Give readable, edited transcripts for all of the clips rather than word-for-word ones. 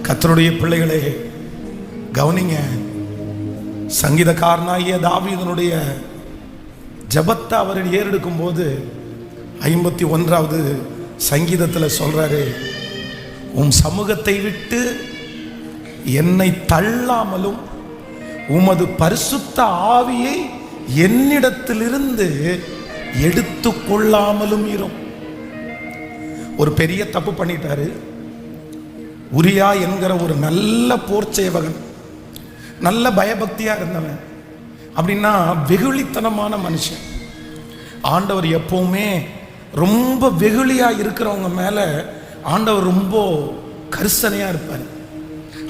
கர்த்தருடைய பிள்ளைகளே கவனிங்க. சங்கீதக்காரனாகிய தாவீதனுடைய ஜபத்தை அவர் ஏறெடுக்கும் போது 51வது சங்கீதத்தில் சொல்றாரு, உம் சமூகத்தை விட்டு என்னை தள்ளாமலும் உமது பரிசுத்த ஆவியை என்னிடத்திலிருந்து எடுத்து கொள்ளாமலும் இரும். ஒரு பெரிய தப்பு பண்ணிட்டாரு. உரியா என்கிற ஒரு நல்ல போர் சேவகன், நல்ல பயபக்தியா இருந்தவன், அப்படின்னா வெகுளித்தனமான மனுஷன். ஆண்டவர் எப்பவுமே ரொம்ப வெகுளியா இருக்கிறவங்க மேல ஆண்டவர் ரொம்ப கரிசனையா இருப்பார்.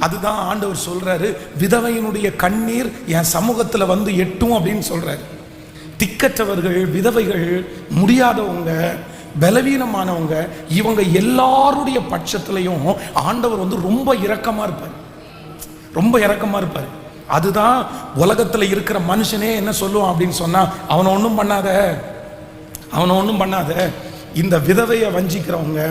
அதுதான் ஆண்டவர் சொல்றாரு, விதவையினுடைய கண்ணீர் என் சமூகத்தில் வந்து எட்டும் அப்படின்னு சொல்றாரு. திக்கற்றவர்கள், விதவைகள், முடியாதவங்க, பலவீனமானவங்க, இவங்க எல்லாருடைய பட்சத்திலையும் ஆண்டவர் வந்து ரொம்ப இரக்கமா இருப்பார், ரொம்ப இரக்கமா இருப்பார். அதுதான் உலகத்தில் இருக்கிற மனுஷனே என்ன சொல்லுவான் அப்படின்னு சொன்னா, அவனை ஒன்றும் பண்ணாத, அவனை ஒன்றும் பண்ணாத. இந்த விதவையை வஞ்சிக்கிறவங்க,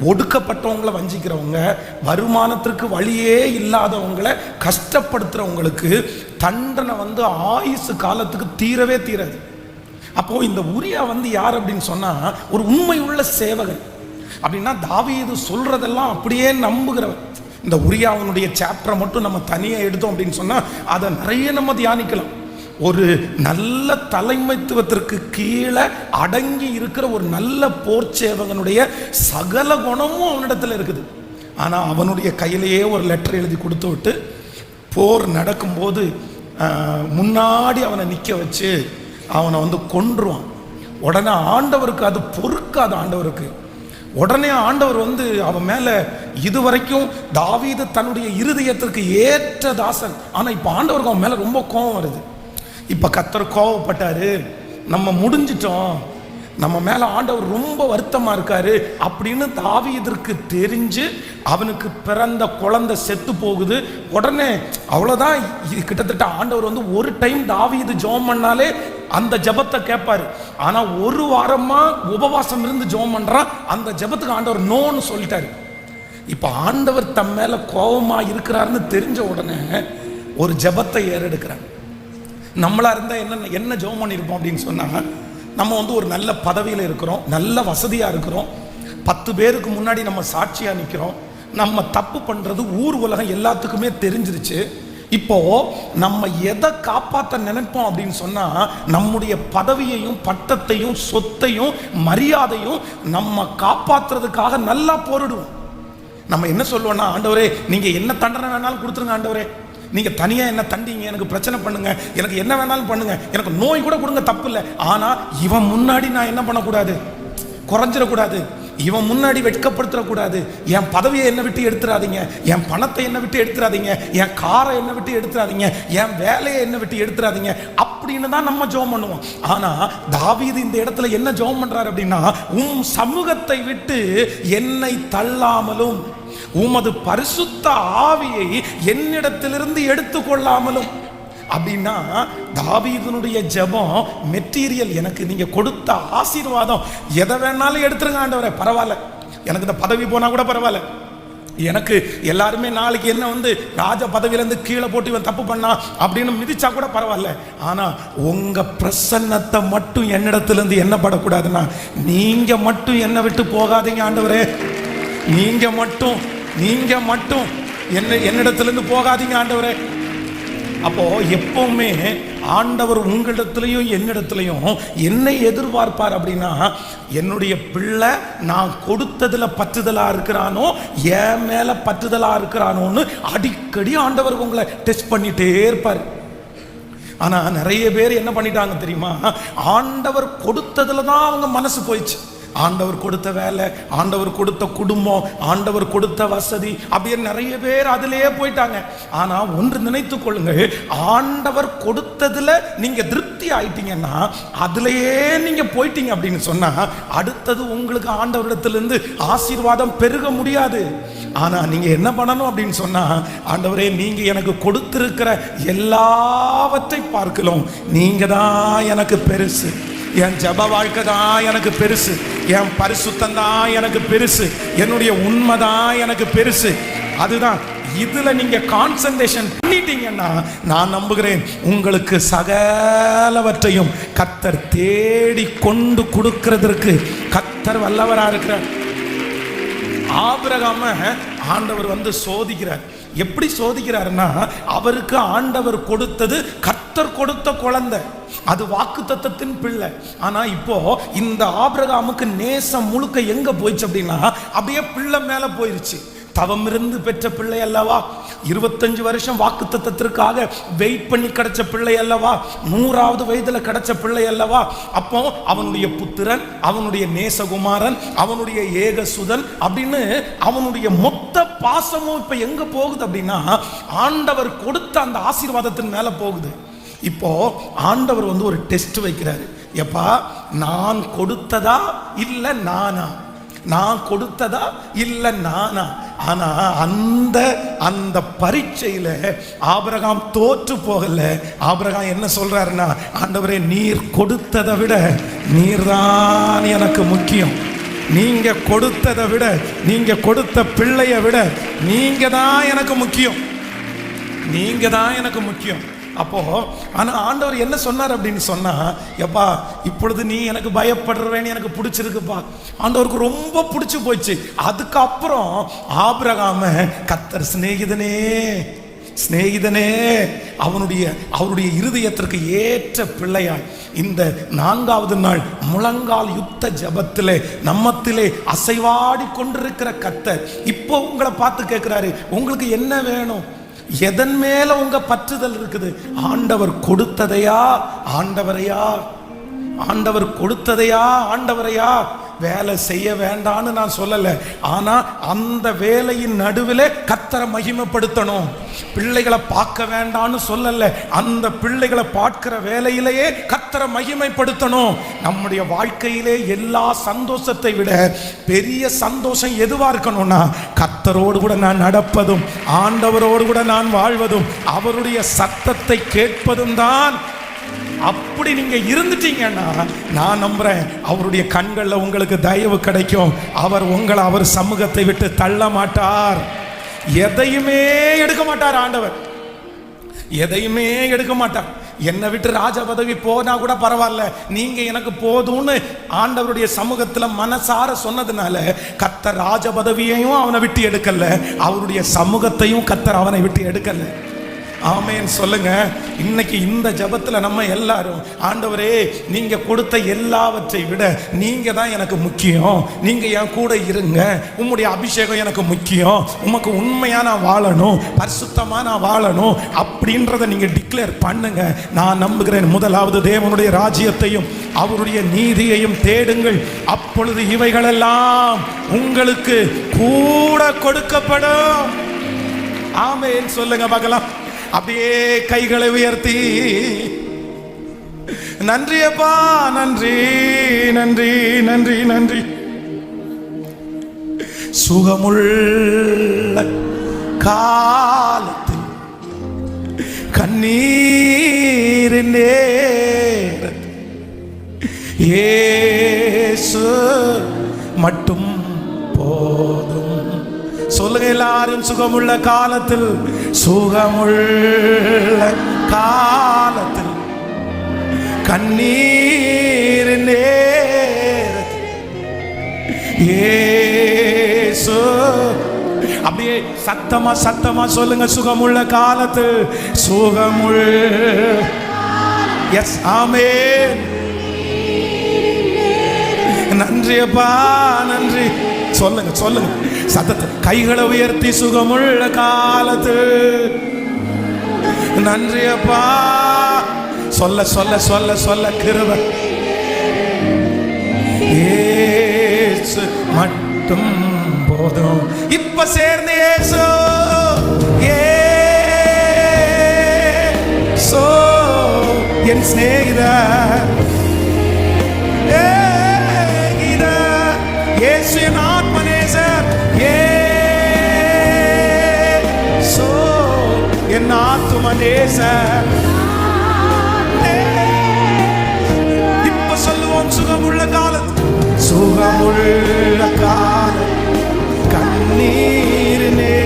ஒடுக்கப்பட்டவங்களை வஞ்சிக்கிறவங்க, வருமானத்திற்கு வழியே இல்லாதவங்களை கஷ்டப்படுத்துறவங்களுக்கு தண்டனை வந்து ஆயுசு காலத்துக்கு தீரவே தீராது. அப்போ இந்த உரியா வந்து யார் அப்படின்னு சொன்னா, ஒரு உண்மையுள்ள சேவகன். அப்படின்னா தாவீது சொல்றதெல்லாம் அப்படியே நம்புகிறவன். இந்த உரியாவனுடைய சாப்டரை மட்டும் நம்ம தனியாக எடுத்தோம் அப்படின்னு சொன்னா அதை நிறைய நம்ம தியானிக்கலாம். ஒரு நல்ல தலைமைத்துவத்திற்கு கீழே அடங்கி இருக்கிற ஒரு நல்ல போர் சேவகனுடைய சகல குணமும் அவனிடத்தில் இருக்குது. ஆனால் அவனுடைய கையிலேயே ஒரு லெட்டர் எழுதி கொடுத்து விட்டு போர் நடக்கும்போது முன்னாடி அவனை நிற்க வச்சு அவனை வந்து கொன்றுவான். உடனே ஆண்டவருக்கு அது பொறுக்காது. ஆண்டவருக்கு உடனே ஆண்டவர் வந்து அவன் மேல இதுவரைக்கும் தாவீது தன்னுடைய இருதயத்திற்கு ஏற்ற தாசன், ஆனா இப்ப ஆண்டவருக்கு அவன் மேல ரொம்ப கோபம் வருது. இப்ப கர்த்தர் கோபப்பட்டாரு, நம்ம முடிஞ்சிட்டோம், நம்ம மேல ஆண்டவர் ரொம்ப வருத்தமா இருக்காரு அப்படின்னு தாவீதிற்கு தெரிஞ்சு அவனுக்கு பிறந்த குழந்தை செத்து போகுது. உடனே அவ்வளவுதான். கிட்டத்தட்ட ஆண்டவர் வந்து ஒரு டைம் தாவீது ஜெபம் பண்ணாலே அந்த ஜெபத்தை கேட்பாரு. ஆனா ஒரு வாரமா உபவாசம் இருந்து ஜெபம் பண்றான், அந்த ஜெபத்துக்கு ஆண்டவர் நோன்னு சொல்லிட்டாரு. இப்ப ஆண்டவர் தம் மேல கோபமா இருக்கிறாருன்னு தெரிஞ்ச உடனே ஒரு ஜெபத்தை ஏறெடுக்கிறார். நம்மளா இருந்தா என்ன ஜெபம் பண்ணியிருப்போம் அப்படின்னு சொன்னா, நம்ம வந்து ஒரு நல்ல பதவியில் இருக்கிறோம், நல்ல வசதியாக இருக்கிறோம், 10 பேருக்கு முன்னாடி நம்ம சாட்சியாக நிற்கிறோம், நம்ம தப்பு பண்ணுறது ஊர் உலகம் எல்லாத்துக்குமே தெரிஞ்சிருச்சு. இப்போ நம்ம எதை காப்பாற்ற நினைப்போம் அப்படின்னு சொன்னால், நம்முடைய பதவியையும் பட்டத்தையும் சொத்தையும் மரியாதையும் நம்ம காப்பாற்றுறதுக்காக நல்லா போரிடுவோம். நம்ம என்ன சொல்லுவோம்னா, ஆண்டவரே நீங்கள் என்ன தண்டனை வேணாலும் கொடுத்துருங்க, ஆண்டவரே நீங்க தனியா என்ன தண்டிங்க, எனக்கு பிரச்சனை பண்ணுங்க, எனக்கு என்ன வேணாலும் பண்ணுங்க, எனக்கு நோய் கூட கொடுங்க, தப்பு இல்லை. ஆனா இவன் முன்னாடி நான் என்ன பண்ணக்கூடாது, குறைஞ்சிடக்கூடாது, இவன் முன்னாடி வெட்கப்படுத்தக்கூடாது. என் பதவியை என்ன விட்டு எடுத்துறாதீங்க, என் பணத்தை என்ன விட்டு எடுத்துறாதீங்க, என் காரை என்ன விட்டு எடுத்துறாதீங்க, என் வேலையை என்ன விட்டு எடுத்துறாதீங்க அப்படின்னு தான் நம்ம ஜெபம் பண்ணுவோம். ஆனா தாவீது இந்த இடத்துல என்ன ஜெபம் பண்றாரு அப்படின்னா, உம் சமூகத்தை விட்டு என்னை தள்ளாமலும் உமது பரிசுத்த ஆவியை என்னிடத்திலிருந்து எடுத்துக்கொள்ளாமலும். அப்படின்னா தாவீதுனுடைய ஜெபம் மெட்டீரியல். எனக்கு நீங்க கொடுத்த ஆசீர்வாதம் எதை வேணாலும் எடுத்துருங்க ஆண்டவரே, பரவாயில்ல, எனக்கு இந்த பதவி போனா கூட பரவாயில்ல, எனக்கு எல்லாருமே நாளைக்கு என்ன வந்து ராஜ பதவியிலேருந்து கீழே போட்டு இவன் தப்பு பண்ணா அப்படின்னு மிதிச்சா கூட பரவாயில்ல. ஆனா உங்க பிரசன்னத்தை மட்டும் என்னிடத்திலிருந்து என்ன படக்கூடாதுன்னா, நீங்க மட்டும் என்னை விட்டு போகாதீங்க ஆண்டவரே, நீங்க மட்டும் என்னிடத்திலிருந்து போகாதீங்க ஆண்டவரே. அப்போ எப்பவுமே ஆண்டவர் உங்களிடத்திலையும் என்னிடத்திலையும் என்னை எதிர்பார்ப்பார் அப்படின்னா, என்னுடைய பிள்ளை நான் கொடுத்ததுல பற்றுதலா இருக்கிறானோ, என் மேல பற்றுதலா இருக்கிறானோன்னு அடிக்கடி ஆண்டவர் உங்களை டெஸ்ட் பண்ணிட்டே இருப்பார். ஆனா நிறைய பேர் என்ன பண்ணிட்டாங்க தெரியுமா, ஆண்டவர் கொடுத்ததுல தான் அவங்க மனசு போயிடுச்சு. ஆண்டவர் கொடுத்த வேலை, ஆண்டவர் கொடுத்த குடும்பம், ஆண்டவர் கொடுத்த வசதி, அப்படியே நிறைய பேர் அதிலேயே போயிட்டாங்க. ஆனா ஒன்று நினைத்துக் கொள்ளுங்கள், ஆண்டவர் கொடுத்ததுல நீங்க திருப்தி ஆயிட்டீங்கன்னா, அதுலயே நீங்க போயிட்டீங்க அப்படின்னு சொன்னா, அடுத்தது உங்களுக்கு ஆண்டவரிடத்திலிருந்து ஆசீர்வாதம் பெருக முடியாது. ஆனா நீங்க என்ன பண்ணணும் அப்படின்னு சொன்னா, ஆண்டவரே நீங்க எனக்கு கொடுத்திருக்கிற எல்லாவற்றை பார்க்கலாம், நீங்க தான் எனக்கு பெருசு, என் ஜப வாழ்க்கை தான் எனக்கு பெருசு, என் பரிசுத்தம் தான் எனக்கு பெருசு, என்னுடைய உண்மை தான் எனக்கு பெருசு. அதுதான் இதுல நீங்க கான்சென்ட்ரேஷன் பண்ணிட்டீங்கன்னா நான் நம்புகிறேன் உங்களுக்கு சகலவற்றையும் கர்த்தர் தேடி கொண்டு கொடுக்கிறதற்கு கர்த்தர் வல்லவரா இருக்கிறார். ஆபிரகாம ஆண்டவர் வந்து சோதிக்கிறார். எப்படி சோதிக்கிறாருன்னா, அவருக்கு ஆண்டவர் கொடுத்தது கர்த்தர் கொடுத்த குழந்தை, அது வாக்குத்தத்தத்தின் பிள்ளை. ஆனா இப்போ இந்த ஆபிரகாமுக்கு நேசம் முழுக்க எங்க போயிடுச்சு அப்படின்னா, அப்படியே பிள்ளை மேல போயிருச்சு. தவம் இருந்து பெற்ற பிள்ளை அல்லவா, 25 வருஷம் வாக்குத்தத்தத்திற்காக வெயிட் பண்ணி கிடைச்ச பிள்ளை அல்லவா, 100வது வயதுல கிடைச்ச பிள்ளை அல்லவா. அப்போ அவனுடைய புத்திரன், அவனுடைய நேசகுமாரன், அவனுடைய ஏகசுதன் அப்படின்னு அவனுடைய மொத்த பாசமும் இப்ப எங்க போகுது அப்படின்னா, ஆண்டவர் கொடுத்த அந்த ஆசீர்வாதத்தின் மேல போகுது. இப்போ ஆண்டவர் வந்து ஒரு டெஸ்ட் வைக்கிறாரு. எப்பா, நான் கொடுத்ததா இல்ல நானா, நான் கொடுத்ததா இல்ல நானா? ஆனா அந்த பரீட்சையில ஆபிரகாம் தோற்று போகல. ஆபிரகாம் என்ன சொல்றாருன்னா, ஆண்டவரே, நீர் கொடுத்ததை விட நீர்தான் எனக்கு முக்கியம். நீங்க கொடுத்ததை விட, நீங்க கொடுத்த பிள்ளைய விட நீங்க தான் எனக்கு முக்கியம், நீங்க தான் எனக்கு முக்கியம். அப்போ ஆனா ஆண்டவர் என்ன சொன்னார் அப்படின்னு சொன்னா, எப்பா, இப்பொழுது நீ எனக்கு பயப்படுறவேன்னு எனக்கு பிடிச்சிருக்குப்பா. ஆண்டவருக்கு ரொம்ப பிடிச்சு போயிடுச்சு. அதுக்கப்புறம் ஆபிரகாம கர்த்தர் சிநேகிதனே, சிநேகிதனே, அவருடைய இருதயத்திற்கு ஏற்ற பிள்ளையாய் இந்த 4வது நாள் முழங்கால் யுத்த ஜபத்திலே நம்மத்திலே அசைவாடி கொண்டிருக்கிற கர்த்தர் இப்போ உங்களை பார்த்து கேட்கிறாரு, உங்களுக்கு என்ன வேணும்? எதன் மேல உங்க பற்றுதல் இருக்குது? ஆண்டவர் கொடுத்ததையா ஆண்டவரையா? ஆண்டவர் கொடுத்ததையா ஆண்டவரையா? வேலை செய்ய வேண்டான்னு நான் சொல்லல, ஆனா அந்த வேலையின் நடுவில் கர்த்தரை மகிமைப்படுத்தணும். பிள்ளைகளை பார்க்க வேண்டான்னு சொல்லல, அந்த பிள்ளைகளை பார்க்கிற வேலையிலேயே கர்த்தரை மகிமைப்படுத்தணும். நம்முடைய வாழ்க்கையிலே எல்லா சந்தோஷத்தை விட பெரிய சந்தோஷம் எதுவா இருக்கணும்னா, கர்த்தரோடு கூட நான் நடப்பதும், ஆண்டவரோடு கூட நான் வாழ்வதும், அவருடைய சத்தத்தை கேட்பதும் தான். அப்படி நீங்க இருந்துட்டீங்கன்னா நான் நம்புறேன் அவருடைய கண்கள்ல உங்களுக்கு தயவு கிடைக்கும். அவர் உங்களை அவர் சமூகத்தை விட்டு தள்ள மாட்டார். எதையுமே எடுக்க மாட்டார் ஆண்டவர், எதையுமே எடுக்க மாட்டார். என்னை விட்டு ராஜ பதவி போனா கூட பரவாயில்ல, நீங்க எனக்கு போதும்னு ஆண்டவருடைய சமூகத்துல மனசார சொன்னதுனால கர்த்தர் ராஜ பதவியையும் அவனை விட்டு எடுக்கல, அவருடைய சமூகத்தையும் கர்த்தர் அவனை விட்டு எடுக்கல. ஆமென் சொல்லுங்க. இன்னைக்கு இந்த ஜபத்துல நம்ம எல்லாரும், ஆண்டவரே, நீங்க கொடுத்த எல்லாவற்றை விட நீங்க தான் எனக்கு முக்கியம், நீங்க என் கூட இருங்க, உம்முடைய அபிஷேகம் எனக்கு முக்கியம், உமக்கு உண்மையா நான் வாழணும், பரிசுத்தமா நான் வாழணும் அப்படின்றத நீங்க டிக்ளேர் பண்ணுங்க. நான் நம்புகிறேன், முதலாவது தேவனுடைய ராஜ்யத்தையும் அவருடைய நீதியையும் தேடுங்கள், அப்பொழுது இவைகளெல்லாம் உங்களுக்கு கூட கொடுக்கப்படும். ஆமென் சொல்லுங்க பார்க்கலாம். அப்படியே கைகளை உயர்த்தி, நன்றி அப்பா, நன்றி நன்றி நன்றி நன்றி. சுகமுள்ள காலத்தில் கண்ணீரின் நேரத்தில் இயேசு மட்டும் போதும். சொல்லுங்க எல்லாரும், சுகமுள்ள காலத்தில், சுகமுள்ள காலத்தில் கண்ணீரின் நேரத்தில் இயேசு. அப்படியே சத்தமா சத்தமா சொல்லுங்க, சுகமுள்ள காலத்தில், சுகமுள்ள. எஸ், ஆமென். நன்றி அப்பா, நன்றி. சொல்லுங்க சொல்லுங்க சத்தத்தை, கைகளை உயர்த்தி, சுகமுள்ள காலத்து நன்றி அப்பா. சொல்ல சொல்ல சொல்ல சொல்ல கிருபை இயேசு மட்டும் போதும். இப்ப சேர்ந்து இயேசு இயேசு என் சிநேகிதர், இயேசு என் ஆத்மநேசர், இயேசு என் ஆத்மநேசர். இப்ப சொல்லுவோம், சுகமுள்ள காலம், சுகமுள்ள காலம் கண்ணீரினே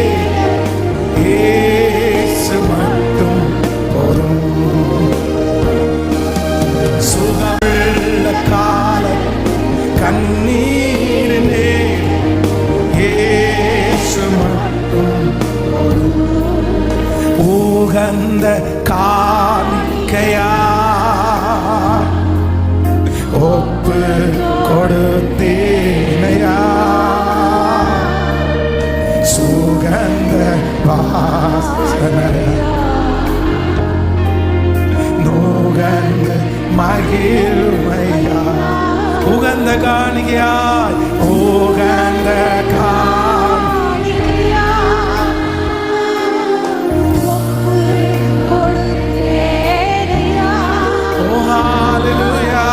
இயேசு மட்டும் போதும். சுகமுள்ள கால கண்ணீரிலே இயேசு மட்டும் உகந்த காணிக்கையா ஒப்பு கொடுத்தேனையா சுகந்த வாசனை நுகர்ந்த மகிழ்மையா உகந்த காணிக்கையா உகந்த காணிக்கையா ஓ ஹalleluya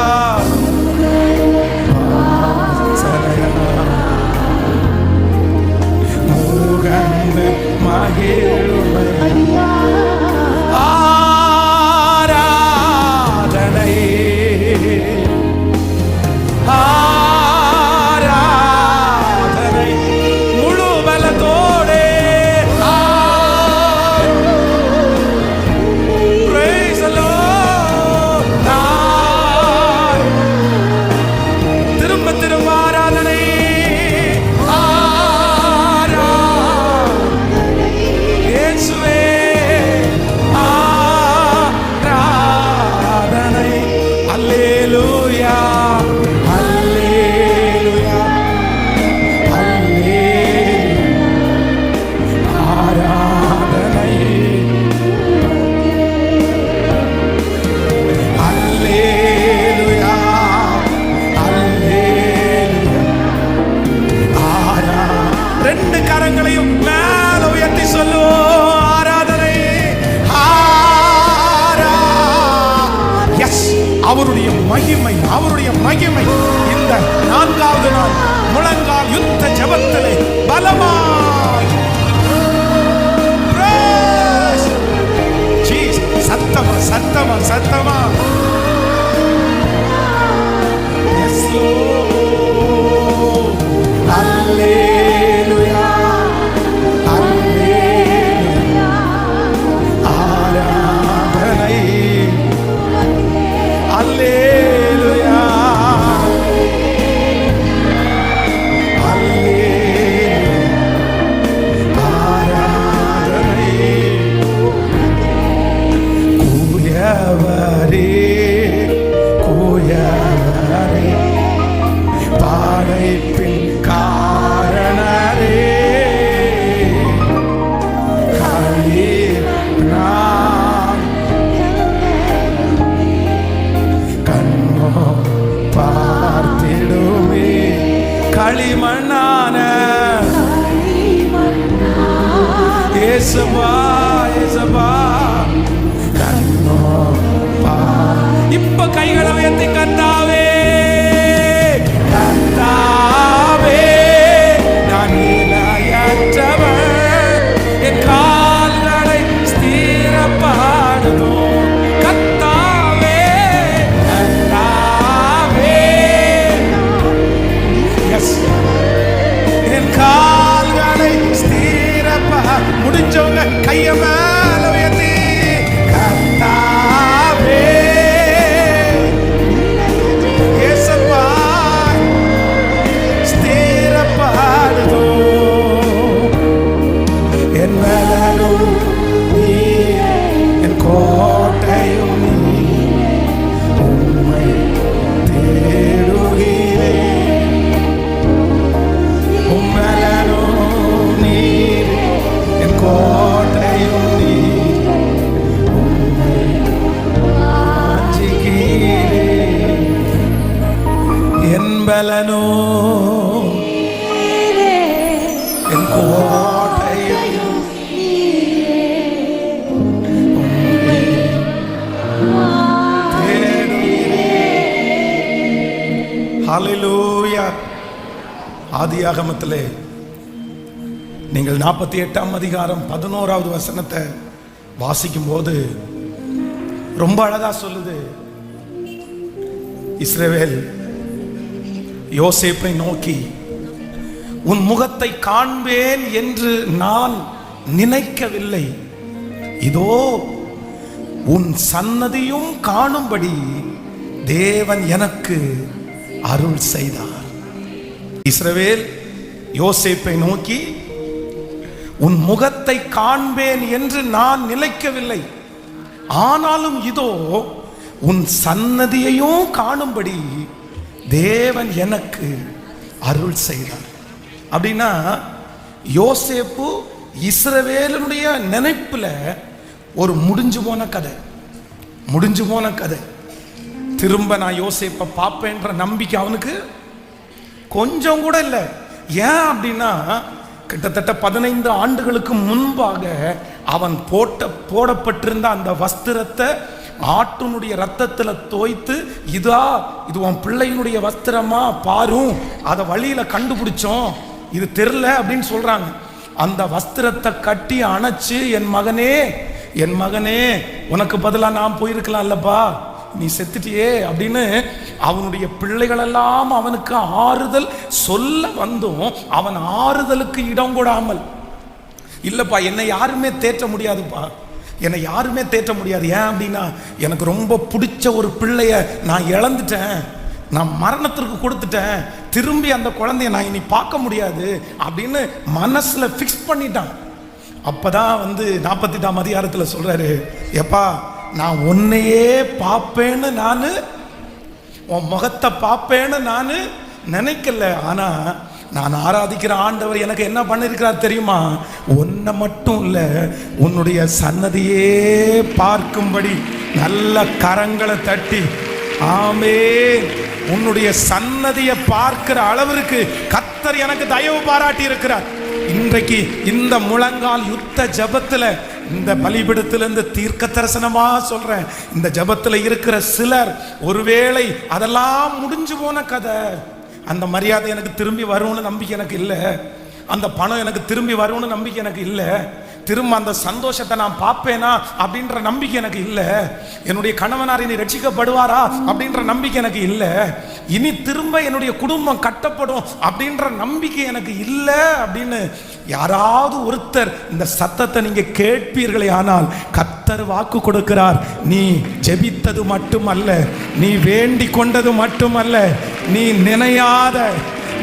உகந்த மகிழ்மையா அவருடைய மகிமை அவருடைய மகிமை இந்த நான்காவது நாள் முழங்கால் யுத்த ஜெபத்திலே பலமாய் சத்தமா சத்தமா சத்தமா அல்லேலூயா அல்லேலூயா ஆராதனை அல்லேலூயா அல்லேலூயா ஆராதனை கூயவரே கூயவரே படைப்பின் காரணரே கலீர் நான் கண்ணோ பார்த்திடுமே களிமண்ணான இயேசுவா இயேசுவா கண்ணோ இப்ப கைகளை உயர்த்தி கர்த்தாவே கர்த்தாவே நான் நிலையற்றவன் என் கால்களை ஸ்திரப்படுத்தும் கர்த்தாவே கர்த்தாவே எஸ் என் கால்களை முடிஞ்சவங்க கைய மேல உயர்த்தி கர்த்தாவே இயேசுவா ஸ்திரப்படுதோ என் மேலும் நீ என் கோட்டையும் நீ உம்மை தேடுகிறேன் உம்மேலும் நீ என் கோட்டையும் நீ உம்மை வாஞ்சிக்கிறேன் என் பலனோ என் கோட்டையும் உம்மை தேடுகிறேன். ஹல்லேலூயா. ஆதியாகமத்திலே நீங்கள் 48ஆம் அதிகாரம் 11வது வசனத்தை வாசிக்கும் போது ரொம்ப அழகா சொல்லுது. இஸ்ரவேல் யோசேப்பை நோக்கி உன் முகத்தை காண்பேன் என்று நான் நினைக்கவில்லை. இதோ உன் சன்னதியும் காணும்படி தேவன் எனக்கு அருள் செய்தார். இஸ்ரவேல் யோசேப்பை நோக்கி, உன் முகத்தை காண்பேன் என்று நான் நினைக்கவில்லை, ஆனாலும் இதோ உன் சன்னதியையும் காணும்படி தேவன் எனக்கு அருள் செய்தார். அப்படின்னா யோசேப்பு இஸ்ரவேலுடைய நினைப்புல ஒரு முடிஞ்சு போன கதை. திரும்ப நான் யோசேப்பை பார்ப்பேன்ற நம்பிக்கை அவனுக்கு கொஞ்சம் கூட இல்லை. ஏன் அப்படின்னா கிட்டத்தட்ட 15 ஆண்டுகளுக்கு முன்பாக அவன் போடப்பட்டிருந்த அந்த வஸ்திரத்தை ஆட்டுனுடைய ரத்தத்துல தோய்த்து, இது உன் பிள்ளையினுடைய வஸ்திரமா பாரும், அதை வழியில கண்டுபிடிச்சோம், இது தெரியல அப்படின்னு சொல்றாங்க. அந்த வஸ்திரத்தை கட்டி அணைச்சு, என் மகனே உனக்கு பதிலா நான் போயிருக்கலாம் இல்லப்பா, நீ செத்துட்டியே அப்படின்னு அவனுடைய பிள்ளைகள் எல்லாம் அவனுக்கு ஆறுதல் சொல்ல வந்தும் அவன் ஆறுதலுக்கு இடம் கொடாமல், இல்லப்பா என்னை யாருமே தேற்ற முடியாதுப்பா, என்னை யாருமே தேற்ற முடியாது. ஏன் அப்படின்னா எனக்கு ரொம்ப பிடிச்ச ஒரு பிள்ளைய நான் இழந்துட்டேன், நான் மரணத்திற்கு கொடுத்துட்டேன், திரும்பி அந்த குழந்தைய நான் இனி பார்க்க முடியாது அப்படின்னு மனசுல ஃபிக்ஸ் பண்ணிட்டான். அப்பதான் 48ஆம் அதிகாரத்தில் சொல்றாரு, எப்பா நான் உன்னையே பார்ப்பேன்னு, உன் முகத்தை பார்ப்பேன்னு நான் நினைக்கல, ஆனா நான் ஆராதிக்கிற ஆண்டவர் எனக்கு என்ன பண்ணிருக்கிறார் தெரியுமா? உன்னை மட்டும் இல்ல, உன்னுடைய சன்னதியே பார்க்கும்படி நல்ல கரங்களை தட்டி ஆமென், உன்னுடைய சன்னதியை பார்க்கிற அளவிற்கு கர்த்தர் எனக்கு தயவு பாராட்டி இருக்கிறார். இன்றைக்கு இந்த முழங்கால் யுத்த ஜபத்துல, இந்த பலிபீடத்திலிருந்து தீர்க்க தரிசனமா சொல்றேன், இந்த ஜபத்துல இருக்கிற சிலர் ஒருவேளை அதெல்லாம் முடிஞ்சு போன கதை, அந்த மரியாதை எனக்கு திரும்பி வரும்னு நம்பிக்கை எனக்கு இல்லை, அந்த பணம் எனக்கு திரும்பி வரும்னு நம்பிக்கை எனக்கு இல்லை, திரும்ப அந்த சந்தோஷத்தை நான் பார்ப்பேனா அப்படின்ற நம்பிக்கை எனக்கு இல்லை, என்னுடைய கணவனார் இனி ரட்சிக்கப்படுவாரா அப்படின்ற நம்பிக்கை எனக்கு இல்லை, இனி திரும்ப என்னுடைய குடும்பம் கட்டப்படும் அப்படின்ற நம்பிக்கை எனக்கு இல்லை அப்படின்னு யாராவது ஒருத்தர் இந்த சத்தத்தை நீங்க கேட்பீர்களே, ஆனால் கர்த்தர் வாக்கு கொடுக்கிறார், நீ ஜெபித்தது மட்டுமல்ல, நீ வேண்டிக் கொண்டது மட்டுமல்ல, நீ நினையாத,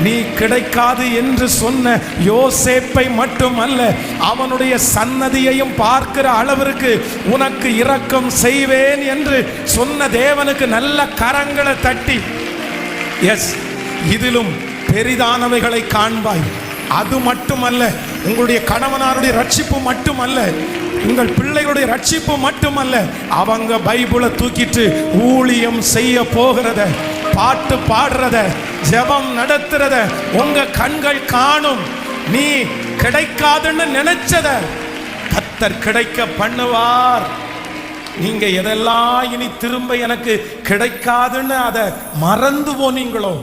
நீ கிடைக்காது என்று சொன்ன யோசேப்பை மட்டுமல்ல, அவனுடைய சன்னதியையும் பார்க்கிற அளவிற்கு உனக்கு இரக்கம் செய்வேன் என்று சொன்ன தேவனுக்கு நல்ல கரங்களை தட்டி, எஸ் இதிலும் பெரிதானவைகளை காண்பாய். அது மட்டுமல்ல, உங்களுடைய கணவனாருடைய ரட்சிப்பு மட்டுமல்ல, உங்கள் பிள்ளைகளுடைய ரட்சிப்பு மட்டுமல்ல, அவங்க பைபிளை தூக்கிட்டு ஊழியம் செய்ய போகிறத, பாட்டு பாடுறத, ஜெபம் நடத்துறத உங்க கண்கள் காணும். நீ கிடைக்காதுன்னு நினைச்சத கர்த்தர் கிடைக்க பண்ணுவார். நீங்க எதெல்லாம் இனி திரும்ப எனக்கு கிடைக்காதுன்னு அதை மறந்து போனீங்களோ,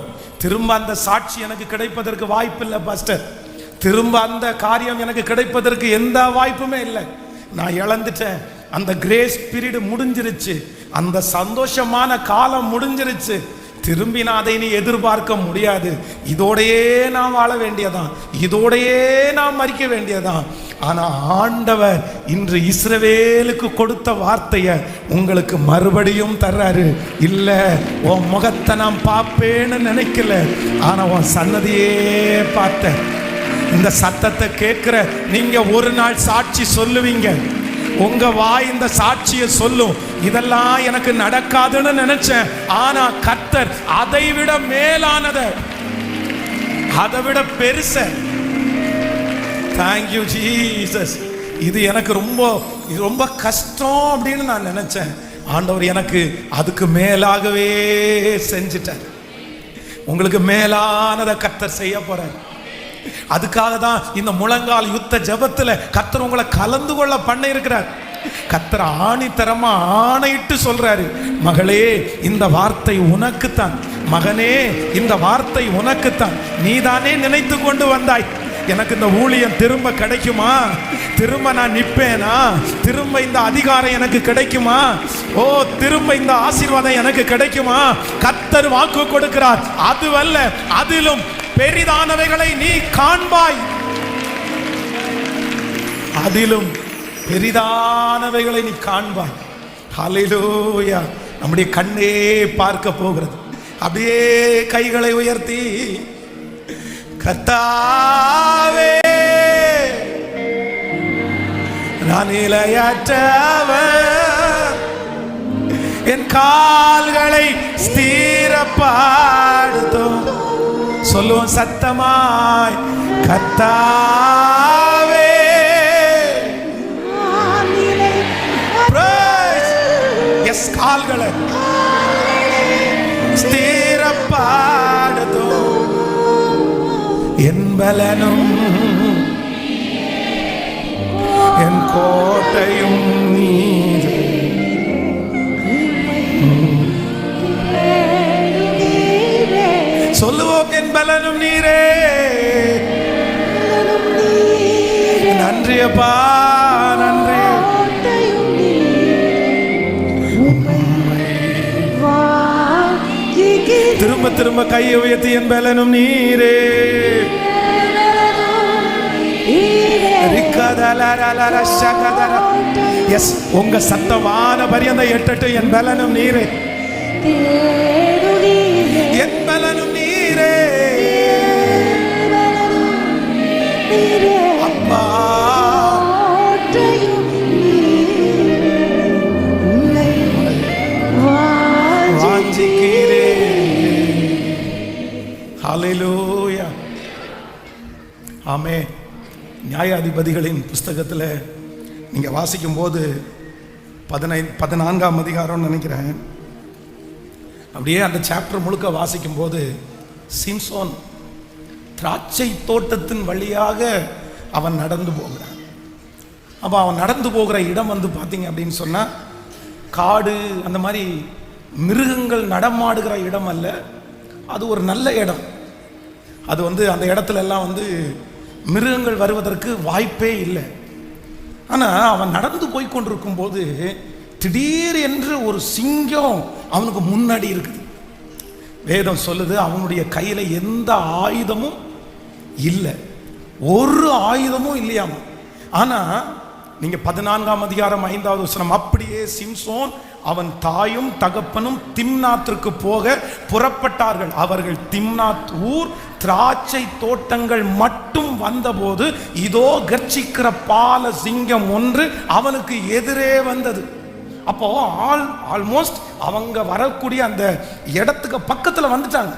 திரும்ப அந்த சாட்சி எனக்கு கிடைப்பதற்கு வாய்ப்பு இல்லை பாஸ்டர், திரும்ப அந்த காரியம் எனக்கு கிடைப்பதற்கு எந்த வாய்ப்புமே இல்லை, நான் இழந்துட்டேன், அந்த கிரேஸ் பீரியட் முடிஞ்சிருச்சு, அந்த சந்தோஷமான காலம் முடிஞ்சிருச்சு, திரும்பி நான் அதை நீ எதிர்பார்க்க முடியாது, இதோடையே நான் வாழ வேண்டியதான், இதோடையே நான் மறிக்க வேண்டியதான். ஆனா ஆண்டவர் இன்று இஸ்ரவேலுக்கு கொடுத்த வார்த்தையை உங்களுக்கு மறுபடியும் தர்றாரு. இல்ல உன் முகத்தை நான் பார்ப்பேன்னு நினைக்கல, ஆனா உன் சன்னதியே பார்த்தேன். இந்த சத்தத்தை கேட்கிற நீங்க ஒரு நாள் சாட்சி சொல்லுவீங்க, உங்க வாய் இந்த சாட்சியை சொல்லும், இதெல்லாம் எனக்கு நடக்காதுன்னு நினைச்சேன், ஆனா கர்த்தர் அதை விட மேலானத, அதை விட பெருச, தேங்க்யூ ஜீசஸ், இது எனக்கு ரொம்ப கஷ்டம் அப்படின்னு நான் நினைச்சேன், ஆண்டவர் எனக்கு அதுக்கு மேலாகவே செஞ்சிட்டார். உங்களுக்கு மேலானதை கர்த்தர் செய்ய போறார். அதுக்காக தான் இந்த முழங்கால் யுத்த ஜபத்துல கர்த்தர் உங்களை கலந்து கொள்ள பண்ண இருக்கிறார். கர்த்தர் ஆணித்தரமா ஆணையிட்டு சொல்றாரு, மகளே இந்த வார்த்தை உனக்குத்தான், மகனே இந்த வார்த்தை உனக்குத்தான், நீதானே நினைத்து கொண்டு வந்தாய், எனக்கு இந்த ஊழியம் திரும்ப கிடைக்குமா, திரும்ப நான் நிற்பேனா, திரும்ப இந்த அதிகாரம் எனக்கு கிடைக்குமா, ஓ திரும்ப இந்த ஆசீர்வாதம் எனக்கு கிடைக்குமா? கர்த்தர் வாக்கு கொடுக்கிறார், அதுவல்ல அதிலும் பெரிதானவைகளை நீ காண்பாய். அதிலும் பெரிதானவைகளை நீ காண்பாய். ஹல்லேலூயா. நம்முடைய கண்ணே பார்க்க போகிறது. அப்படியே கைகளை உயர்த்தி, கர்த்தாவே நான் நிலையற்றவன், என் கால்களை ஸ்திரப்படுத்தும். சொல்லுவோம் சத்தமாய், கர்த்தாவே எஸ் கால்களை ஸ்திரப்படுத்தும். என் பலனும் என் கோட்டையும் நீர். சொல்லுவோம், என் பலனும் நீரே. நன்றி அப்பா, நன்றி. திரும்ப திரும்ப கையை உயர்த்தி, என் பலனும் நீரே. எஸ், உங்க சத்தமான பரியந்த எட்டட்டு, என் பலனும் நீரே, என் பலனும் நீரே. அப்பா வாஞ்சிக்கிறே. ஹல்லேலூயா. ஆமென். நியாயாதிபதிகளின் புஸ்தகத்தில் நீங்கள் வாசிக்கும் போது 14ஆம் அதிகாரம்னு நினைக்கிறேன். அப்படியே அந்த சாப்டர் முழுக்க வாசிக்கும் போது சிம்சோன் திராட்சை தோட்டத்தின் வழியாக அவன் நடந்து போகிறான். அப்போ அவன் நடந்து போகிற இடம் வந்து பார்த்தீங்க அப்படின்னு சொன்னால் காடு, அந்த மாதிரி மிருகங்கள் நடமாடுகிற இடம் அல்ல. அது ஒரு நல்ல இடம். அது வந்து அந்த இடத்துல எல்லாம் வந்து மிருகங்கள் வருவதற்கு வாய்ப்பே இல்லை. ஆனால் அவன் நடந்து போய் கொண்டிருக்கும் போது திடீர் என்று ஒரு சிங்கம் அவனுக்கு முன்னாடி இருக்குது. வேதம் சொல்லுது, அவனுடைய கையில் எந்த ஆயுதமும் இல்லை, ஒரு ஆயுதமும் இல்லையாமா. ஆனால் நீங்கள் 14ஆம் அதிகாரம் 5வது வசனம், அப்படியே சிம்சோன் அவன் தாயும் தகப்பனும் திம்னாத்திற்கு போக புறப்பட்டார்கள். அவர்கள் திம்னாத் ஊர் திராட்சை தோட்டங்கள் மட்டும் வந்தபோது இதோ கர்ச்சிக்கிற பால சிங்கம் ஒன்று அவனுக்கு எதிரே வந்தது. அப்போ ஆல்மோஸ்ட் அவங்க வரக்கூடிய அந்த இடத்துக்கு பக்கத்தில் வந்துட்டாங்க.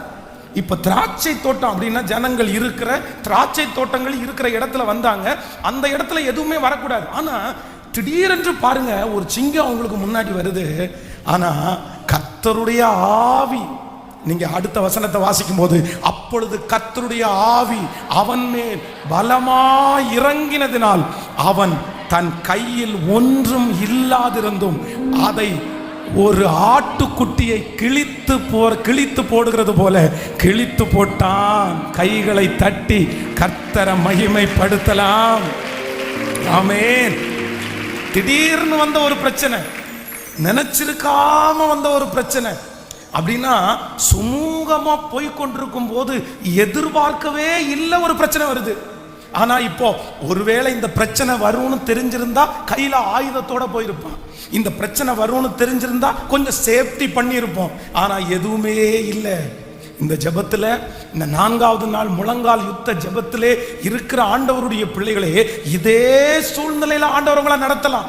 இப்போ திராட்சை தோட்டம் அப்படின்னா ஜனங்கள் இருக்கிற திராட்சை தோட்டங்கள் இருக்கிற இடத்துல வந்தாங்க. அந்த இடத்துல எதுவுமே வரக்கூடாது. ஆனால் திடீரென்று பாருங்க, ஒரு சிங்கம் அவங்களுக்கு முன்னாடி வருது. ஆனா கர்த்தருடைய ஆவி, நீங்க அடுத்த வசனத்தை வாசிக்கும் போது, அப்பொழுது கர்த்தருடைய ஆவி அவன் மேல் பலமாய் இறங்கினதினால் அவன் தன் கையில் ஒன்றும் இல்லாதிருந்தும் அதை ஒரு ஆட்டுக்குட்டியை கிழித்து போடுகிறது போல கிழித்து போட்டான். கைகளை தட்டி கர்த்தரை மகிமைப்படுத்தலாம். ஆமென். திடீர்னு வந்த ஒரு பிரச்சனை, நினைச்சிருக்காம வந்த ஒரு பிரச்சனை. அப்படின்னா சுமூகமா போய் கொண்டிருக்கும் போது எதிர்பார்க்கவே இல்லை ஒரு பிரச்சனை வருது. ஆனா இப்போ ஒருவேளை இந்த பிரச்சனை வரும்னு தெரிஞ்சிருந்தா கையில ஆயுதத்தோட போயிருப்பான். இந்த பிரச்சனை வரும்னு தெரிஞ்சிருந்தா கொஞ்சம் சேஃப்டி பண்ணியிருப்போம். ஆனா எதுவுமே இல்லை. இந்த ஜெபத்தில், இந்த 4வது நாள் முழங்கால் யுத்த ஜெபத்திலே இருக்கிற ஆண்டவருடைய பிள்ளைகளே, இதே சூழ்நிலையில ஆண்டவர்களை நடத்தலாம்.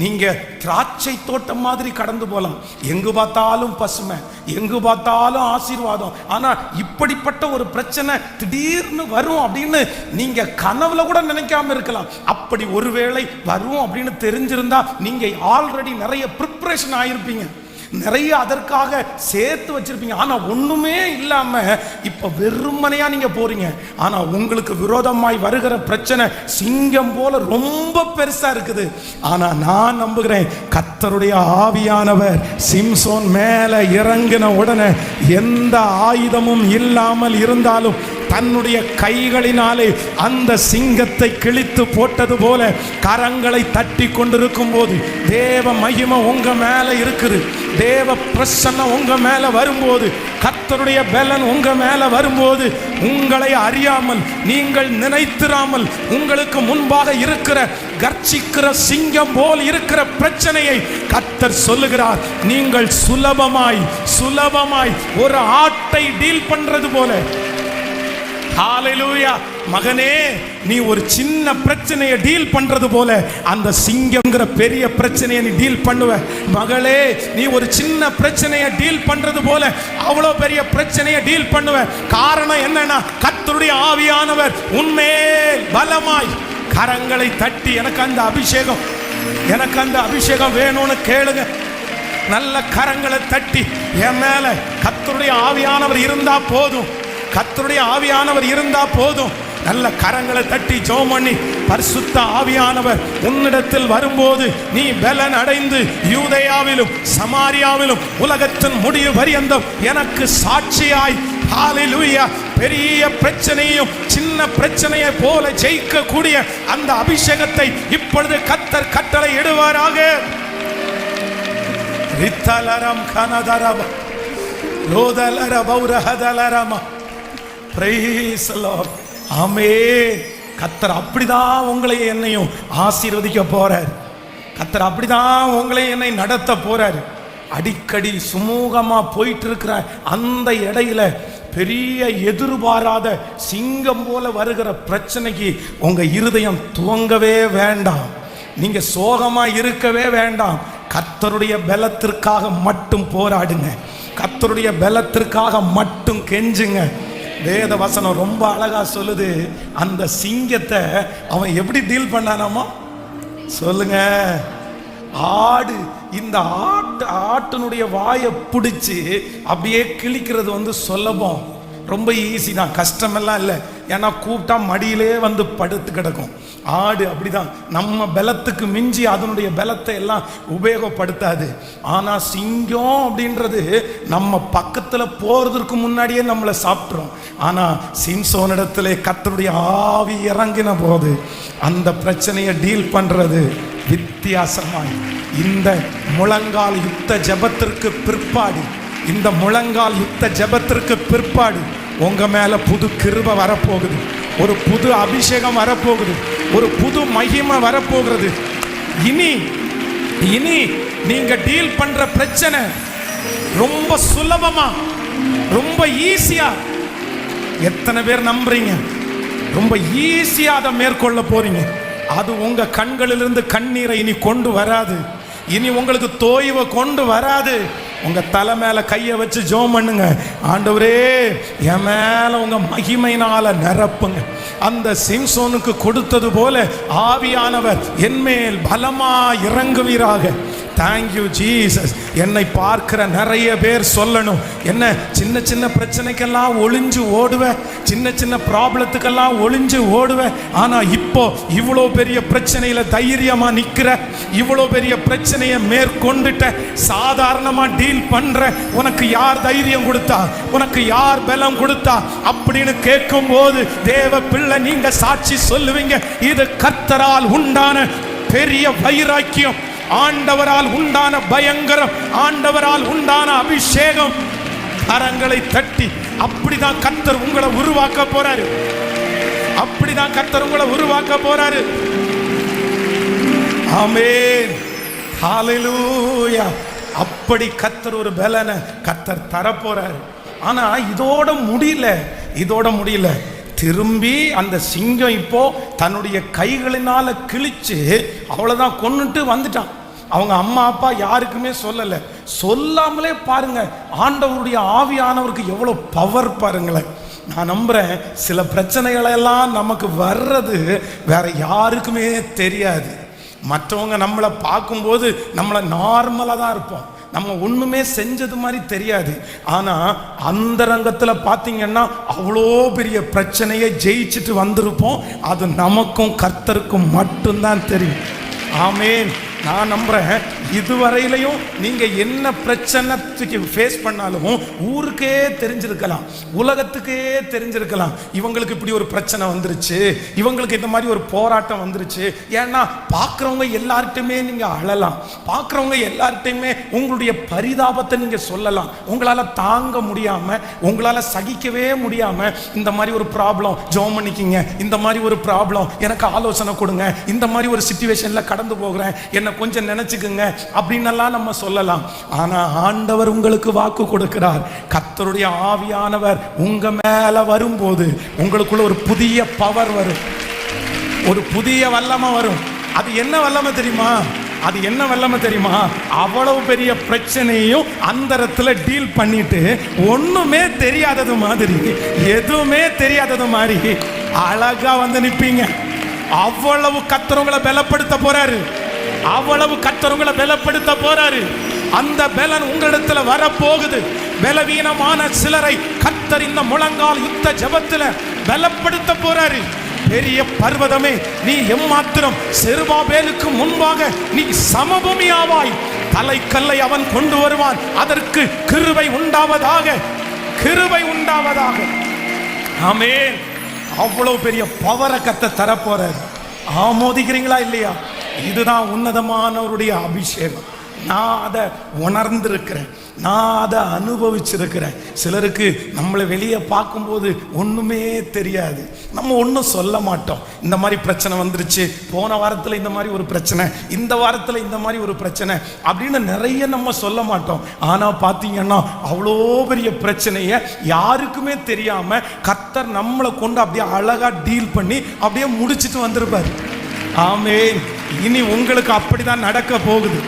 நீங்க திராட்சை தோட்டம் மாதிரி கடந்து போகலாம். எங்கு பார்த்தாலும் பசுமை, எங்கு பார்த்தாலும் ஆசீர்வாதம். ஆனா இப்படிப்பட்ட ஒரு பிரச்சனை திடீர்னு வரும் அப்படின்னு நீங்க கனவுல கூட நினைக்காம இருக்கலாம். அப்படி ஒருவேளை வரும் அப்படின்னு தெரிஞ்சிருந்தா நீங்க ஆல்ரெடி நிறைய ப்ரிப்பரேஷன் ஆயிருப்பீங்க, நிறைய அதற்காக சேர்த்து வச்சிருப்பீங்க. ஆனா ஒண்ணுமே இல்லாம இப்ப வெறுமனையா நீங்க போறீங்க. ஆனா உங்களுக்கு விரோதமாய் வருகிற பிரச்சனை சிங்கம் போல ரொம்ப பெருசா இருக்குது. ஆனா நான் நம்புகிறேன், கர்த்தருடைய ஆவியானவர் சிம்சோன் மேல இறங்கின உடனே எந்த ஆயுதமும் இல்லாமல் இருந்தாலும் தன்னுடைய கைகளினாலே அந்த சிங்கத்தை கிழித்து போட்டது போல கரங்களை தட்டி கொண்டிருக்கும் போது தேவ மகிமை உங்க மேல இருக்குது. தேவ பிரசன்னம் உங்க மேல வரும்போது, கர்த்தருடைய பலன் உங்க மேல வரும்போது, உங்களை அறியாமல் நீங்கள் நினைத்திராமல் உங்களுக்கு முன்பாக இருக்கிற கர்ச்சிக்கிற சிங்கம் போல் இருக்கிற பிரச்சனையை கர்த்தர் சொல்லுகிறார், நீங்கள் சுலபமாய் ஒரு ஆட்டை டீல் பண்றது போல. ஹalleluya. மகனே, நீ ஒரு சின்ன பிரச்சனையை டீல் பண்றது போல அந்த சிங்கம்ங்கிற பெரிய பிரச்சனையை நீ டீல் பண்ணுவ. மகளே, நீ ஒரு சின்ன பிரச்சனையை டீல் பண்றது போல அவ்வளோ பெரிய பிரச்சனையை டீல் பண்ணுவ. காரணம் என்னன்னா, கர்த்தருடைய ஆவியானவர் உன்மேல் பலமாய் கரங்களை தட்டி, எனக்கு அந்த அபிஷேகம் வேணும்னு கேளுங்க. நல்ல கரங்களை தட்டி, என் மேல கர்த்தருடைய ஆவியானவர் இருந்தா போதும், கர்த்தருடைய ஆவியானவர் இருந்தா போதும். நல்ல கரங்களை தட்டி ஜெபம் பண்ணி, பரிசுத்த ஆவியானவர் உன்னிடத்தில் வரும்போது நீ பலன் அடைந்து யூதேயாவிலும் சமாரியாவிலும் உலகத்தின் முடிவு பரியந்தம் எனக்கு சாட்சியாய், ஹalleluya, பெரிய பிரச்சனையும் சின்ன பிரச்சனையை போல ஜெயிக்க கூடிய அந்த அபிஷேகத்தை இப்பொழுது கர்த்தர் கட்டளை இடுவாராக. ரித்தலரம் கனதரப லோதலரபௌரஹதலரம. Praise the Lord. ஆமென். கர்த்தர் அப்படிதான் உங்களை என்னையும் ஆசீர்வதிக்க போறார். கர்த்தர் அப்படிதான் உங்களை என்னை நடத்த போறார். அடிக்கடி சுமூகமா போயிட்டு இருக்கிற அந்த இடையில பெரிய எதிர்பாராத சிங்கம் போல வருகிற பிரச்சனைக்கு உங்க இருதயம் துவங்கவே வேண்டாம். நீங்க சோகமா இருக்கவே வேண்டாம். கர்த்தருடைய பலத்திற்காக மட்டும் போராடுங்க. கர்த்தருடைய பலத்திற்காக மட்டும் கெஞ்சுங்க. வேத வசனம் ரொம்ப அழகா சொல்லுது, அந்த சிங்கத்தை அவன் எப்படி டீல் பண்ணானாமா சொல்லுங்க. ஆடு, இந்த ஆட்டினுடைய வாயை பிடிச்சி அப்படியே கிழிக்கிறது சுலபம், ரொம்ப ஈஸி தான், கஷ்டமெல்லாம் இல்லை. ஏன்னா கூப்பிட்டா மடியிலே படுத்து கிடக்கும். ஆடு அப்படிதான், நம்ம பலத்துக்கு மிஞ்சி அதனுடைய பலத்தை எல்லாம் உபயோகப்படுத்தாது. ஆனால் சிங்கம் அப்படின்றது நம்ம பக்கத்தில் போகிறதுக்கு முன்னாடியே நம்மளை சாப்பிட்றோம். ஆனால் சிம்சோனிடத்திலே கர்த்தருடைய ஆவி இறங்கின போது அந்த பிரச்சனையை டீல் பண்ணுறது வித்தியாசமாய். இந்த முழங்கால் யுத்த ஜெபத்திற்கு பிற்பாடு உங்க மேல புது கிருபை வரப்போகுது, ஒரு புது அபிஷேகம் வரப்போகுது, ஒரு புது மகிமை வரப்போகிறது. இனி நீங்க டீல் பண்ற பிரச்சனை ரொம்ப சுலபமா, ரொம்ப ஈஸியா, எத்தனை பேர் நம்புறீங்க? ரொம்ப ஈஸியா அதை மேற்கொள்ள போறீங்க. அது உங்க கண்களிலிருந்து கண்ணீரை இனி கொண்டு வராது. இனி உங்களுக்கு தோய்வை கொண்டு வராது. உங்க தலை மேல கையை வச்சு ஜெபம் பண்ணுங்க. ஆண்டவரே, என் மேல உங்க மகிமையினால நிரப்புங்க. அந்த சிம்சோனுக்கு கொடுத்தது போல ஆவியானவர் என்மேல் பலமா இறங்குவீராக. Thank you Jesus. என்னை பார்க்கிற நிறைய பேர் சொல்லணும், என்ன சின்ன சின்ன பிரச்சனைக்கெல்லாம் ஒளிஞ்சு ஓடுவேன், சின்ன சின்ன ப்ராப்ளத்துக்கெல்லாம் ஒளிஞ்சு ஓடுவேன், ஆனா இப்போ இவ்வளோ பெரிய பிரச்சனையில தைரியமா நிக்கிற, இவ்வளோ பெரிய பிரச்சனையை மேற்கொண்டுட்ட, சாதாரணமா டீல் பண்ற, உனக்கு யார் தைரியம் கொடுத்தா, உனக்கு யார் பலம் கொடுத்தா அப்படின்னு கேட்கும் போது தேவ பிள்ளை நீங்க சாட்சி சொல்லுவீங்க, இது கர்த்தரால் உண்டான பெரிய வைராக்கியம், ஆண்டவரால் உண்டான பயங்கரம், ஆண்டவரால் உண்டான அபிஷேகம். கரங்களை தட்டி, அப்படிதான் கர்த்தர் உங்களை உருவாக்க போறாரு. அப்படிதான் கர்த்தர் உங்களை உருவாக்க போறாரு. ஆமென், ஹalleluya. அப்படி கர்த்தர் ஒரு பலனை கர்த்தர் தர போறாரு. ஆனா இதோட முடியல. திரும்பி அந்த சிங்கம் இப்போ தன்னுடைய கைகளினால கிழிச்சு அவ்வளவுதான் கொன்னுட்டு வந்துட்டான். அவங்க அம்மா அப்பா யாருக்குமே சொல்லாமலே பாருங்க, ஆண்டவருடைய ஆவியானவருக்கு எவ்வளவு பவர் பாருங்களேன். நான் நம்புறேன், சில பிரச்சனைகளை எல்லாம் நமக்கு வர்றது வேற யாருக்குமே தெரியாது. மற்றவங்க நம்மளை பார்க்கும்போது நம்மளை நார்மலாக தான் இருப்போம், நம்ம ஒன்றுமே செஞ்சது மாதிரி தெரியாது. ஆனால் அந்தரங்கத்தில் பார்த்தீங்கன்னா அவ்வளோ பெரிய பிரச்சனையை ஜெயிச்சுட்டு வந்திருப்போம். அது நமக்கும் கர்த்தருக்கும் மட்டும்தான் தெரியும். ஆமென். நான் நம்புறேன் இதுவரையிலையும் நீங்க என்ன பிரச்சனைக்கு ஃபேஸ் பண்ணாலும் ஊருக்கே தெரிஞ்சிருக்கலாம், உலகத்துக்கே தெரிஞ்சிருக்கலாம், இவங்களுக்கு இப்படி ஒரு பிரச்சனை வந்துருச்சு, இவங்களுக்கு இந்த மாதிரி ஒரு போராட்டம் வந்துருச்சு. ஏன்னா பார்க்குறவங்க எல்லார்ட்டையுமே நீங்க அழலாம், பார்க்குறவங்க எல்லார்ட்டையுமே உங்களுடைய பரிதாபத்தை நீங்க சொல்லலாம். உங்களால தாங்க முடியாம, உங்களால சகிக்கவே முடியாம, இந்த மாதிரி ஒரு ப்ராப்ளம் ஜெபம் பண்ணிக்கிங்க, இந்த மாதிரி ஒரு ப்ராப்ளம் எனக்கு ஆலோசனை கொடுங்க, இந்த மாதிரி ஒரு சிச்சுவேஷன்ல கடந்து போகிறேன், என்ன கொஞ்சம் நினைச்சுக்குங்க அப்படின்னெல்லாம் நம்ம சொல்லலாம். ஆனா ஆண்டவர் உங்களுக்கு வாக்கு கொடுக்கிறார். கர்த்தருடைய ஆவியானவர் உங்க மேல வரும்போது உங்களுக்குள்ள ஒரு புதிய பவர் வரும், ஒரு புதிய வல்லமை வரும். அது என்ன வல்லமை தெரியுமா? அது என்ன வல்லமை தெரியுமா? அவ்வளவு பெரிய பிரச்சனையும் அந்த இடத்துல டீல் பண்ணிட்டு ஒண்ணுமே தெரியாதது மாதிரி, எதுவுமே தெரியாதது மாதிரி அழகா வந்து நிப்பீங்க. அவ்வளவு கர்த்தர் பலப்படுத்த போறாரு, அவ்வளவு கர்த்தர் பலப்படுத்த போறாரு. அந்த பலன் உங்களிடத்துல வரப்போகுது. பலவீனமான சிலரை கர்த்தர் இந்த முழங்கால் யுத்த ஜெபத்துல பலப்படுத்த போறாரு. பெரிய பர்வதமே, நீ எம்மாத்திரம் செருபாபேலுக்கு முன்பாக நீ சமபூமியாவாய். தலைக்கல்லை அவன் கொண்டு வருவான், அதற்கு கிருபை உண்டாவதாக, கிருபை உண்டாவதாக. ஆமென். அவ்வளவு பெரிய பவரை கர்த்தர் தரப்போறார். ஆமோதிக்கிறீங்களா இல்லையா? இதுதான் உன்னதமானவருடைய அபிஷேகம். நான் அதை உணர்ந்திருக்கிறேன், நான் அதை அனுபவிச்சிருக்கிறேன். சிலருக்கு நம்மளை வெளியே பார்க்கும்போது ஒன்றுமே தெரியாது, நம்ம ஒன்றும் சொல்ல மாட்டோம். இந்த மாதிரி பிரச்சனை வந்துருச்சு, போன வாரத்தில் இந்த மாதிரி ஒரு பிரச்சனை, இந்த வாரத்தில் இந்த மாதிரி ஒரு பிரச்சனை அப்படின்னு நிறைய நம்ம சொல்ல மாட்டோம். ஆனால் பார்த்தீங்கன்னா அவ்வளோ பெரிய பிரச்சனையை யாருக்குமே தெரியாமல் கர்த்தர் நம்மளை கொண்டு அப்படியே அழகாக டீல் பண்ணி அப்படியே முடிச்சுட்டு வந்திருப்பார். ஆமென். இனி உங்களுக்கு அப்படிதான் நடக்க போகுது.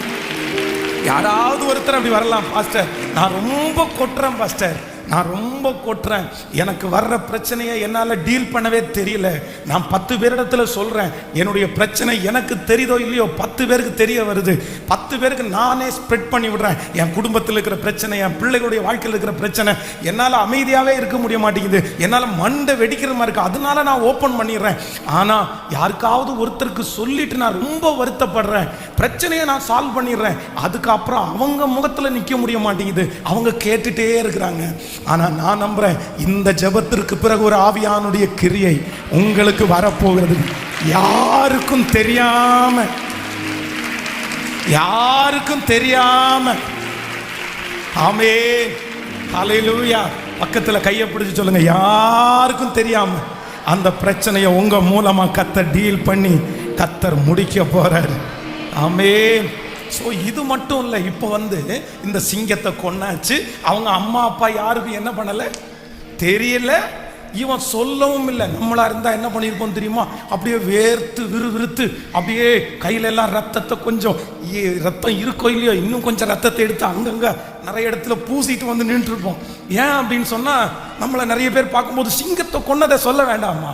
யாராவது ஒருத்தர் அப்படி வரலாம், பாஸ்டர் நான் ரொம்ப கொட்டுறேன், பாஸ்டர் நான் ரொம்ப கொட்டுறேன், எனக்கு வர்ற பிரச்சனையை என்னால் டீல் பண்ணவே தெரியல, நான் 10 பேரிடத்துல சொல்கிறேன், என்னுடைய பிரச்சனை எனக்கு தெரியுதோ இல்லையோ 10 பேருக்கு தெரிய வருது, 10 பேருக்கு நானே ஸ்ப்ரெட் பண்ணி விடுறேன். என் குடும்பத்தில் இருக்கிற பிரச்சனை, என் பிள்ளைகளுடைய வாழ்க்கையில் இருக்கிற பிரச்சனை, என்னால் அமைதியாகவே இருக்க முடிய மாட்டேங்குது, என்னால் மண்டை வெடிக்கிற மாதிரி இருக்கு, அதனால நான் ஓப்பன் பண்ணிடுறேன். ஆனால் யாருக்காவது ஒருத்தருக்கு சொல்லிட்டு நான் ரொம்ப வருத்தப்படுறேன், பிரச்சனையை நான் சால்வ் பண்ணிடுறேன், அதுக்கப்புறம் அவங்க முகத்தில் நிற்க முடிய மாட்டேங்குது, அவங்க கேட்டுட்டே இருக்கிறாங்க. ஆனால் நான் நம்புறேன் இந்த ஜெபத்திற்கு பிறகு ஒரு ஆவியானுடைய கிரியை உங்களுக்கு வரப்போகிறது. யாருக்கும் தெரியாம, யாருக்கும் தெரியாம. ஆமென். ஹல்லேலூயா. பக்கத்தில் கையை பிடிச்சு சொல்லுங்க, யாருக்கும் தெரியாம அந்த பிரச்சனையை உங்க மூலமா கர்த்தர் டீல் பண்ணி கர்த்தர் முடிக்க போறாரு. ஆமென். ஸோ இது மட்டும் இல்லை, இப்போ இந்த சிங்கத்தை கொன்னாச்சு, அவங்க அம்மா அப்பா யாருக்கும் என்ன பண்ணலை தெரியல, இவன் சொல்லவும் இல்லை. நம்மளா இருந்தால் என்ன பண்ணியிருப்போம் தெரியுமா? அப்படியே வேர்த்து விறுவிறுத்து அப்படியே கையில எல்லாம் ரத்தத்தை கொஞ்சம், ரத்தம் இருக்கோ இல்லையோ இன்னும் கொஞ்சம் ரத்தத்தை எடுத்து அங்கங்கே நிறைய இடத்துல பூசிட்டு நின்றுருப்போம். ஏன் அப்படின்னு சொன்னால், நம்மளை நிறைய பேர் பார்க்கும்போது சிங்கத்தை கொன்னதை சொல்ல வேண்டாமா,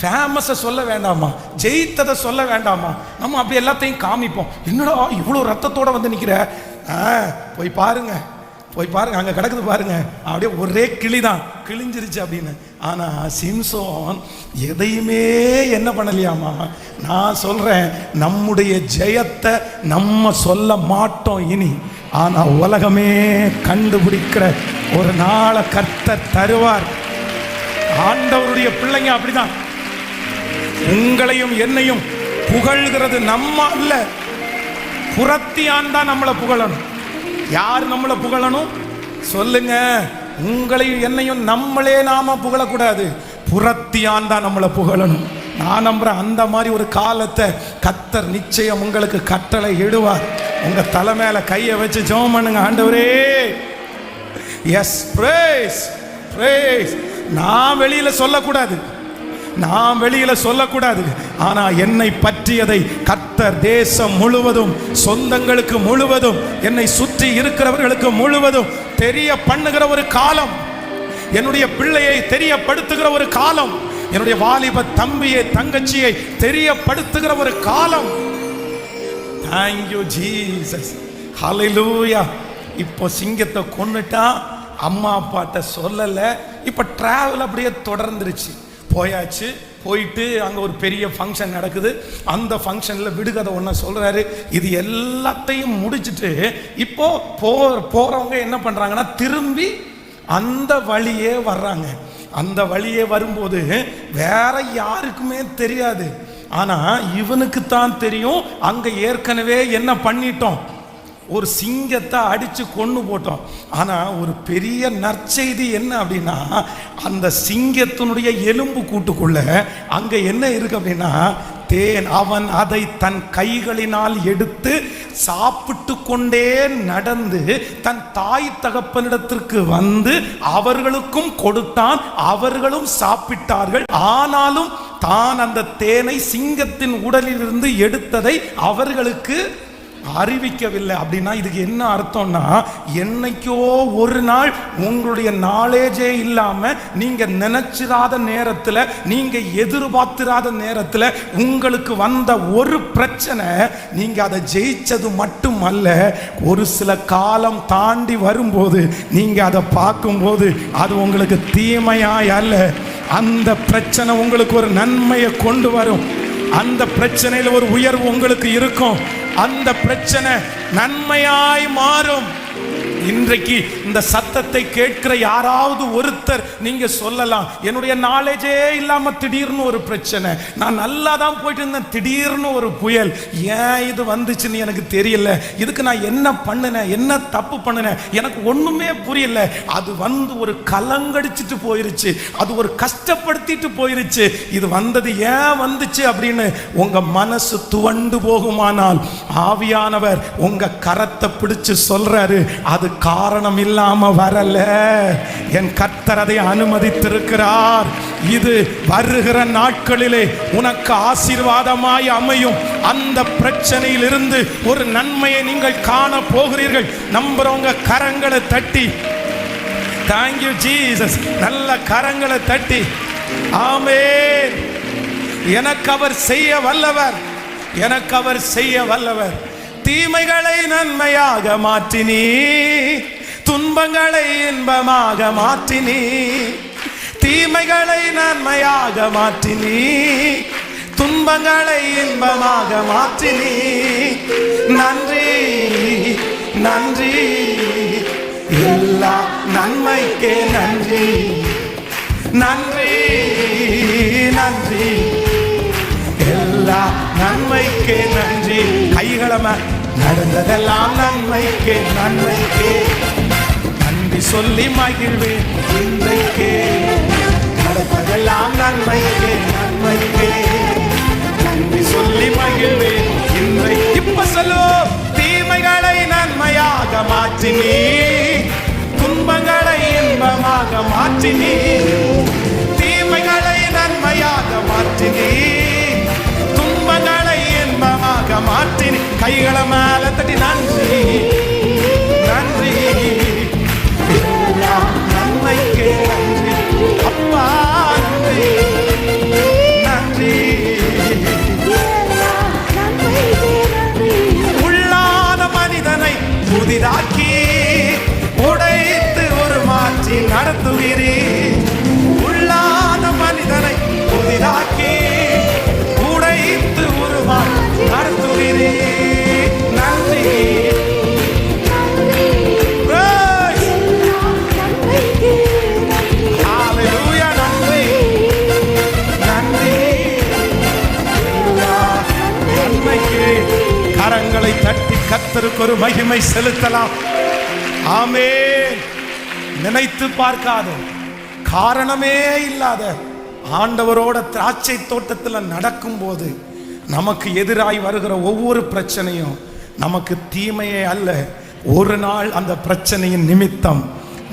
ஃபேமஸை சொல்ல வேண்டாமா, ஜெயித்ததை சொல்ல வேண்டாமா, நம்ம அப்படி எல்லாத்தையும் காமிப்போம். என்னடா இவ்வளோ ரத்தத்தோடு நிற்கிற, போய் பாருங்க, போய் பாருங்க, அங்கே கிடக்குது பாருங்க, அப்படியே ஒரே கிளி தான், கிழிஞ்சிருச்சு அப்படின்னு. ஆனால் சிம்சோன் எதையுமே என்ன பண்ணலையாமா? நான் சொல்கிறேன், நம்முடைய ஜெயத்தை நம்ம சொல்ல மாட்டோம் இனி, ஆனால் உலகமே கண்டுபிடிக்கிற ஒரு நாளை கர்த்தர் தருவார். ஆண்டவருடைய பிள்ளைங்க அப்படிதான். உங்களையும் என்னையும் புகழ்கிறது நம்ம அல்ல, புறத்தியான் தான் நம்மளை புகழணும். யார் நம்மளை புகழணும் சொல்லுங்க? உங்களையும் என்னையும் நம்மளே நாம புகழக்கூடாது, புறத்தியான் தான் நம்மளை புகழணும். நான் நம்புறேன் அந்த மாதிரி ஒரு காலத்தை கர்த்தர் நிச்சயம் உங்களுக்கு கட்டளை இடுவார். உங்க தலை மேல கையை வச்சு ஜெபம் பண்ணுங்க, ஆண்டவரே எஸ் பிரேஸ் பிரேஸ். நான் வெளியில சொல்லக்கூடாது, நான் வெளியில சொல்லக்கூடாது, ஆனா என்னை பற்றியதை கர்த்தர் தேசம் முழுவதும், சொந்தங்களுக்கு முழுவதும், என்னை சுற்றி இருக்கிறவர்களுக்கு முழுவதும் தெரிய பண்ணுகிற ஒரு காலம், என்னுடைய பிள்ளையை தெரியப்படுத்துகிற ஒரு காலம், என்னுடைய வாலிப தம்பியை தங்கச்சியை தெரியப்படுத்துகிற ஒரு காலம். Thank you Jesus. Hallelujah. இப்போ சிங்கத்தை கொன்னுட்டா, அம்மா அப்பாட்ட சொல்லலை, இப்போ டிராவல் அப்படியே தொடர்ந்துருச்சு, போயாச்சு போயிட்டு அங்கே ஒரு பெரிய ஃபங்க்ஷன் நடக்குது. அந்த ஃபங்க்ஷனில் விடுகதை ஒன்று சொல்கிறாரு. இது எல்லாத்தையும் முடிச்சுட்டு இப்போ போகிறவங்க என்ன பண்ணுறாங்கன்னா திரும்பி அந்த வழியே வர்றாங்க. அந்த வழியே வரும்போது வேற யாருக்குமே தெரியாது, ஆனால் இவனுக்கு தான் தெரியும். அங்கே ஏற்கனவே என்ன பண்ணிட்டோம், ஒரு சிங்கத்தை அடித்து கொண்டு போட்டோம். ஆனால் ஒரு பெரிய நற்செய்தி என்ன அப்படின்னா, அந்த சிங்கத்தினுடைய எலும்பு கூட்டுக்குள்ள அங்கே என்ன இருக்கு அப்படின்னா தேன். அவன் அதை தன் கைகளினால் எடுத்து சாப்பிட்டு கொண்டே நடந்து தன் தாய் தகப்பனிடத்திற்கு வந்து அவர்களுக்கும் கொடுத்தான். அவர்களும் சாப்பிட்டார்கள். ஆனாலும் தான் அந்த தேனை சிங்கத்தின் உடலிலிருந்து எடுத்ததை அவர்களுக்கு அறிவிக்கவில்லை. அப்படின்னா இதுக்கு என்ன அர்த்தம்னா, என்னைக்கோ ஒரு நாள் உங்களுடைய நாலேஜே இல்லாம நீங்க நினைச்சிராத நேரத்தில், நீங்க எதிர்பார்த்திராத நேரத்தில் உங்களுக்கு வந்த ஒரு பிரச்சனை, நீங்க அதை ஜெயிச்சது மட்டுமல்ல, ஒரு சில காலம் தாண்டி வரும்போது நீங்க அதை பார்க்கும்போது அது உங்களுக்கு தீமையாய் அல்ல, அந்த பிரச்சனை உங்களுக்கு ஒரு நன்மையை கொண்டு வரும். அந்த பிரச்சனையில் ஒரு உயர்வு உங்களுக்கு இருக்கும். அந்த பிரச்சனை நன்மையாய் மாறும். இன்றைக்கு இந்த சத்தத்தை கேட்கிற யாராவது ஒருத்தர் நீங்க சொல்லலாம், என்னுடைய நாலேஜே இல்லாம திடீர்னு ஒரு பிரச்சனை, நான் நல்லா தான் போயிட்டு இருந்தேன், திடீர்னு ஒரு புயல், ஏன் இது வந்துச்சுன்னு எனக்கு தெரியல, இதுக்கு நான் என்ன பண்ணினேன், என்ன தப்பு பண்ணினேன், எனக்கு ஒண்ணுமே புரியல, அது வந்து ஒரு கலங்கடிச்சிட்டு போயிருச்சு, அது ஒரு கஷ்டப்படுத்திட்டு போயிருச்சு, இது வந்தது ஏன் வந்துச்சு அப்படின்னு உங்க மனசு துவண்டு போகுமானால் ஆவியானவர் உங்க கரத்தை பிடிச்சு சொல்றாரு, அது காரணம் இல்லாம வரல, என் கர்த்தர் அதை அனுமதித்திருக்கிறார். இது வருகிற நாட்களிலே உனக்கு ஆசீர்வாதமாய் அமையும். அந்த பிரச்சனையில் இருந்து ஒரு நன்மையை நீங்கள் காண போகிறீர்கள். நம்புறவங்க கரங்களை தட்டி தேங்க்யூ ஜீசஸ், நல்ல கரங்களை தட்டி ஆமென். எனக்கு அவர் செய்ய வல்லவர், எனக்கு அவர் செய்ய வல்லவர். தீமைகளை நன்மையாக மாற்றினீ, துன்பங்களை இன்பமாக மாற்றினீ, தீமைகளை நன்மையாக மாற்றினீ, துன்பங்களை இன்பமாக மாற்றினீ. நன்றி நன்றி, எல்லா நன்மைக்கே நன்றி, நன்றி நன்றி, எல்லா நன்மைக்கே நன்றி. கைகளம நடந்ததெல்லாம் நன்மைக்கே, நன்மைக்கே நன்றி சொல்லி மகிழ்வேன். இன்றைக்கே நடந்ததெல்லாம் நன்மைக்கே, நன்மைக்கே நன்றி சொல்லி மகிழ்வேன். இன்றைக்கு இப்ப சொல்லு, தீமைகளை நன்மையாக மாற்றினீ, துன்பங்களை இன்பமாக மாற்றினீ, தீமைகளை நன்மையாக மாற்றினீ, துன்பங்களை இன்பமாக மாற்றினீ. கைகளை மேல தட்டி நன்றி நன்றி, நன்மைக்கு நன்றி அப்பா, நன்றி நன்றி. உள்ளான மனிதனை புதிதாக்கி உடைத்து ஒரு மாற்றி நடத்துகிறீர். உள்ளான மனிதனை புதிதாக்கி உடைத்து ஒரு மாற்றி நடத்துகிறீர். நன்றி ஹல்லேலூயா, நன்றி நன்றி. நன்மைக்கு கரங்களை தட்டி கர்த்தருக்கு ஒரு மகிமை செலுத்தலாம். ஆமென். நினைத்து பார்க்காத, காரணமே இல்லாத ஆண்டவரோட திராட்சை தோட்டத்தில் நடக்கும்போது நமக்கு எதிராய் வருகிற ஒவ்வொரு பிரச்சனையும் நமக்கு தீமையே அல்ல. ஒரு நாள் அந்த பிரச்சனையின் நிமித்தம்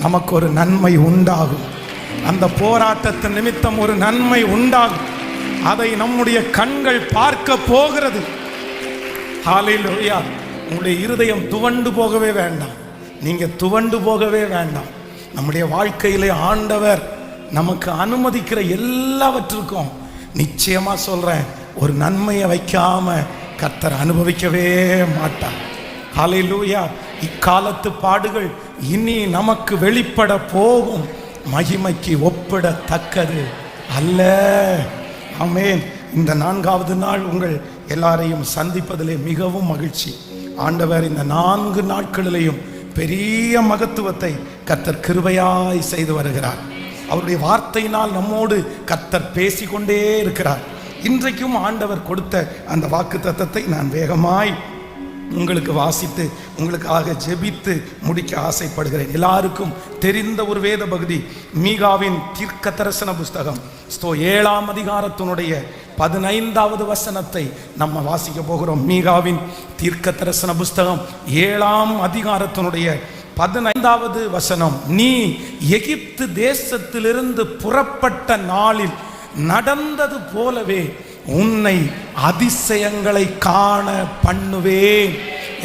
நமக்கு ஒரு நன்மை உண்டாகும். அந்த போராட்டத்தின் நிமித்தம் ஒரு நன்மை உண்டாகும். அதை நம்முடைய கண்கள் பார்க்க போகிறது. ஹல்லேலூயா. உங்களுடைய இருதயம் துவண்டு போகவே வேண்டாம், நீங்க துவண்டு போகவே வேண்டாம். நம்முடைய வாழ்க்கையிலே ஆண்டவர் நமக்கு அனுமதிக்கிற எல்லாவற்றுக்கும் நிச்சயமா சொல்றேன், ஒரு நன்மையை வைக்காம கர்த்தர் அனுபவிக்கவே மாட்டார். ஹல்லேலூயா. இக்காலத்து பாடுகள் இனி நமக்கு வெளிப்பட போகும் மகிமைக்கு ஒப்பிடத்தக்கது அல்ல. ஆமென். இந்த 4வது நாள் உங்கள் எல்லாரையும் சந்திப்பதிலே மிகவும் மகிழ்ச்சி. ஆண்டவர் இந்த 4 நாட்களிலேயும் பெரிய மகத்துவத்தை கர்த்தர் கிருபையாய் செய்து வருகிறார். அவருடைய வார்த்தையினால் நம்மோடு கர்த்தர் பேசிக்கொண்டே இருக்கிறார். இன்றைக்கும் ஆண்டவர் கொடுத்த அந்த வாக்குத்தத்தத்தை நான் வேகமாய் உங்களுக்கு வாசித்து உங்களுக்காக ஜெபித்து முடிக்க ஆசைப்படுகிறேன். எல்லாருக்கும் தெரிந்த ஒரு வேத பகுதி மீகாவின் தீர்க்க தரிசன புஸ்தகம் 7ஆம் அதிகாரத்தினுடைய 15வது வசனத்தை நம்ம வாசிக்க போகிறோம். மீகாவின் தீர்க்க தரிசன புஸ்தகம் 7ஆம் அதிகாரத்தினுடைய 15வது வசனம். நீ எகிப்து தேசத்திலிருந்து புறப்பட்ட நாளில் நடந்தது போலவே உன்னை அதிசயங்களை காண பண்ணுவேன்.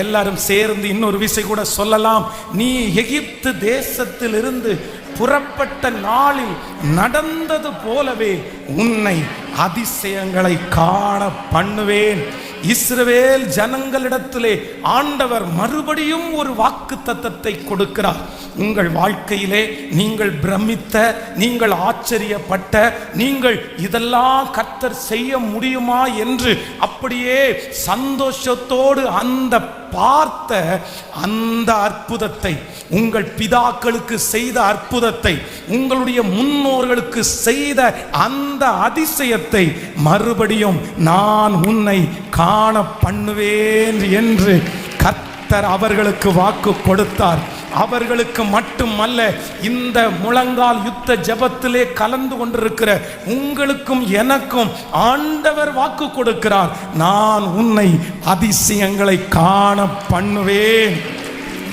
எல்லாரும் சேர்ந்து இன்னொரு விஷயம் கூட சொல்லலாம். நீ எகிப்து தேசத்திலிருந்து புறப்பட்ட நாளில் நடந்தது போலவே உன்னை அதிசயங்களை காண பண்ணுவேன். இஸ்ரவேல் ஜனங்களிடத்திலே ஆண்டவர் மறுபடியும் ஒரு வாக்குத்தத்தத்தை கொடுக்கிறார். உங்கள் வாழ்க்கையிலே நீங்கள் பிரமித்த, நீங்கள் ஆச்சரியப்பட்ட, நீங்கள் இதெல்லாம் கர்த்தர் செய்ய முடியுமா என்று அப்படியே சந்தோஷத்தோடு அந்த பார்த்த அந்த அற்புதத்தை, உங்கள் பிதாக்களுக்கு செய்த அற்புதத்தை, உங்களுடைய முன்னோர்களுக்கு செய்த அந்த அதிசயத்தை மறுபடியும் நான் உன்னை காண பண்ணுவேன் என்று கர்த்தர் அவர்களுக்கு வாக்கு கொடுத்தார். அவர்களுக்கு மட்டுமல்ல, இந்த முழங்கால் யுத்த ஜெபத்திலே கலந்து கொண்டிருக்கிற உங்களுக்கும் எனக்கும் ஆண்டவர் வாக்கு கொடுக்கிறார். நான் உன்னை அதிசயங்களை காண பண்ணுவேன்.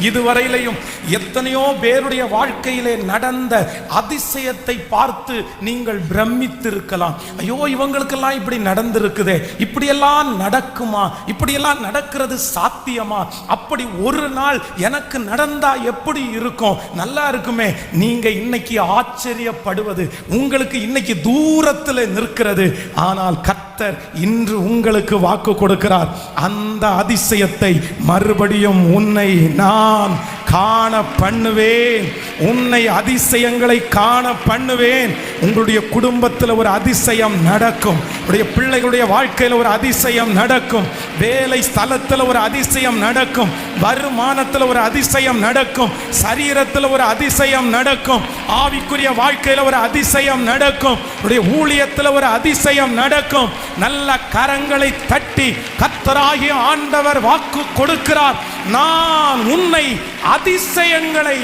இதுவரையிலையும் எத்தனையோ பேருடைய வாழ்க்கையிலே நடந்த அதிசயத்தை பார்த்து நீங்கள் பிரமித்திருக்கலாம். ஐயோ, இவங்களுக்கெல்லாம் இப்படி நடந்திருக்குதே, இப்படியெல்லாம் நடக்குமா, இப்படியெல்லாம் நடக்கிறது சாத்தியமா, அப்படி ஒரு நாள் எனக்கு நடந்தா எப்படி இருக்கும், நல்லா இருக்குமே. நீங்க இன்னைக்கு ஆச்சரியப்படுவது உங்களுக்கு இன்னைக்கு தூரத்தில் நிற்கிறது. ஆனால் கர்த்தர் இன்று உங்களுக்கு வாக்கு கொடுக்கிறார். அந்த அதிசயத்தை மறுபடியும் உன்னை நான் காண பண்ணுவேன். உன்னை அதிசயங்களை காண பண்ணுவேன். உங்களுடைய குடும்பத்தில் ஒரு அதிசயம் நடக்கும். உங்களுடைய பிள்ளைகளுடைய வாழ்க்கையில் ஒரு அதிசயம் நடக்கும். வேலை ஸ்தலத்தில் ஒரு அதிசயம் நடக்கும். வருமானத்தில் ஒரு அதிசயம் நடக்கும். சரீரத்தில் ஒரு அதிசயம் நடக்கும். ஆவிக்குரிய வாழ்க்கையில் ஒரு அதிசயம் நடக்கும். உங்களுடைய ஊழியத்தில் ஒரு அதிசயம் நடக்கும். நல்ல கரங்களை தட்டி கர்த்தராகிய ஆண்டவர் வாக்கு கொடுக்கிறார். நான் உன்னை அதிசயங்களை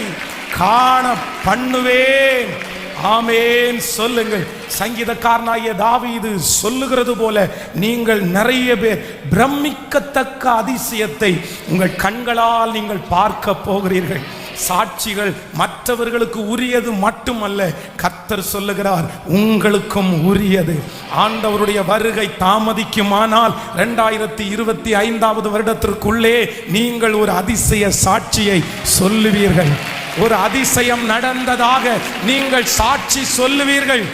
காண பண்ணுவேன். ஆமென் சொல்லுங்கள். சங்கீதக்காரனாகிய தாவீது சொல்லுகிறது போல நீங்கள் நிறைய பேர் பிரமிக்கத்தக்க அதிசயத்தை உங்கள் கண்களால் நீங்கள் பார்க்க போகிறீர்கள். சாட்சிகள் மற்றவர்களுக்கு உரியது மட்டுமல்ல, கர்த்தர் சொல்லுகிறார் உங்களுக்கும் உரியது. ஆண்டவருடைய வருகை தாமதிக்குமானால் 2025வது வருடத்திற்குள்ளே நீங்கள் ஒரு அதிசய சாட்சியை சொல்லுவீர்கள். ஒரு அதிசயம் நடந்ததாக நீங்கள் சாட்சி சொல்லுவீர்கள்.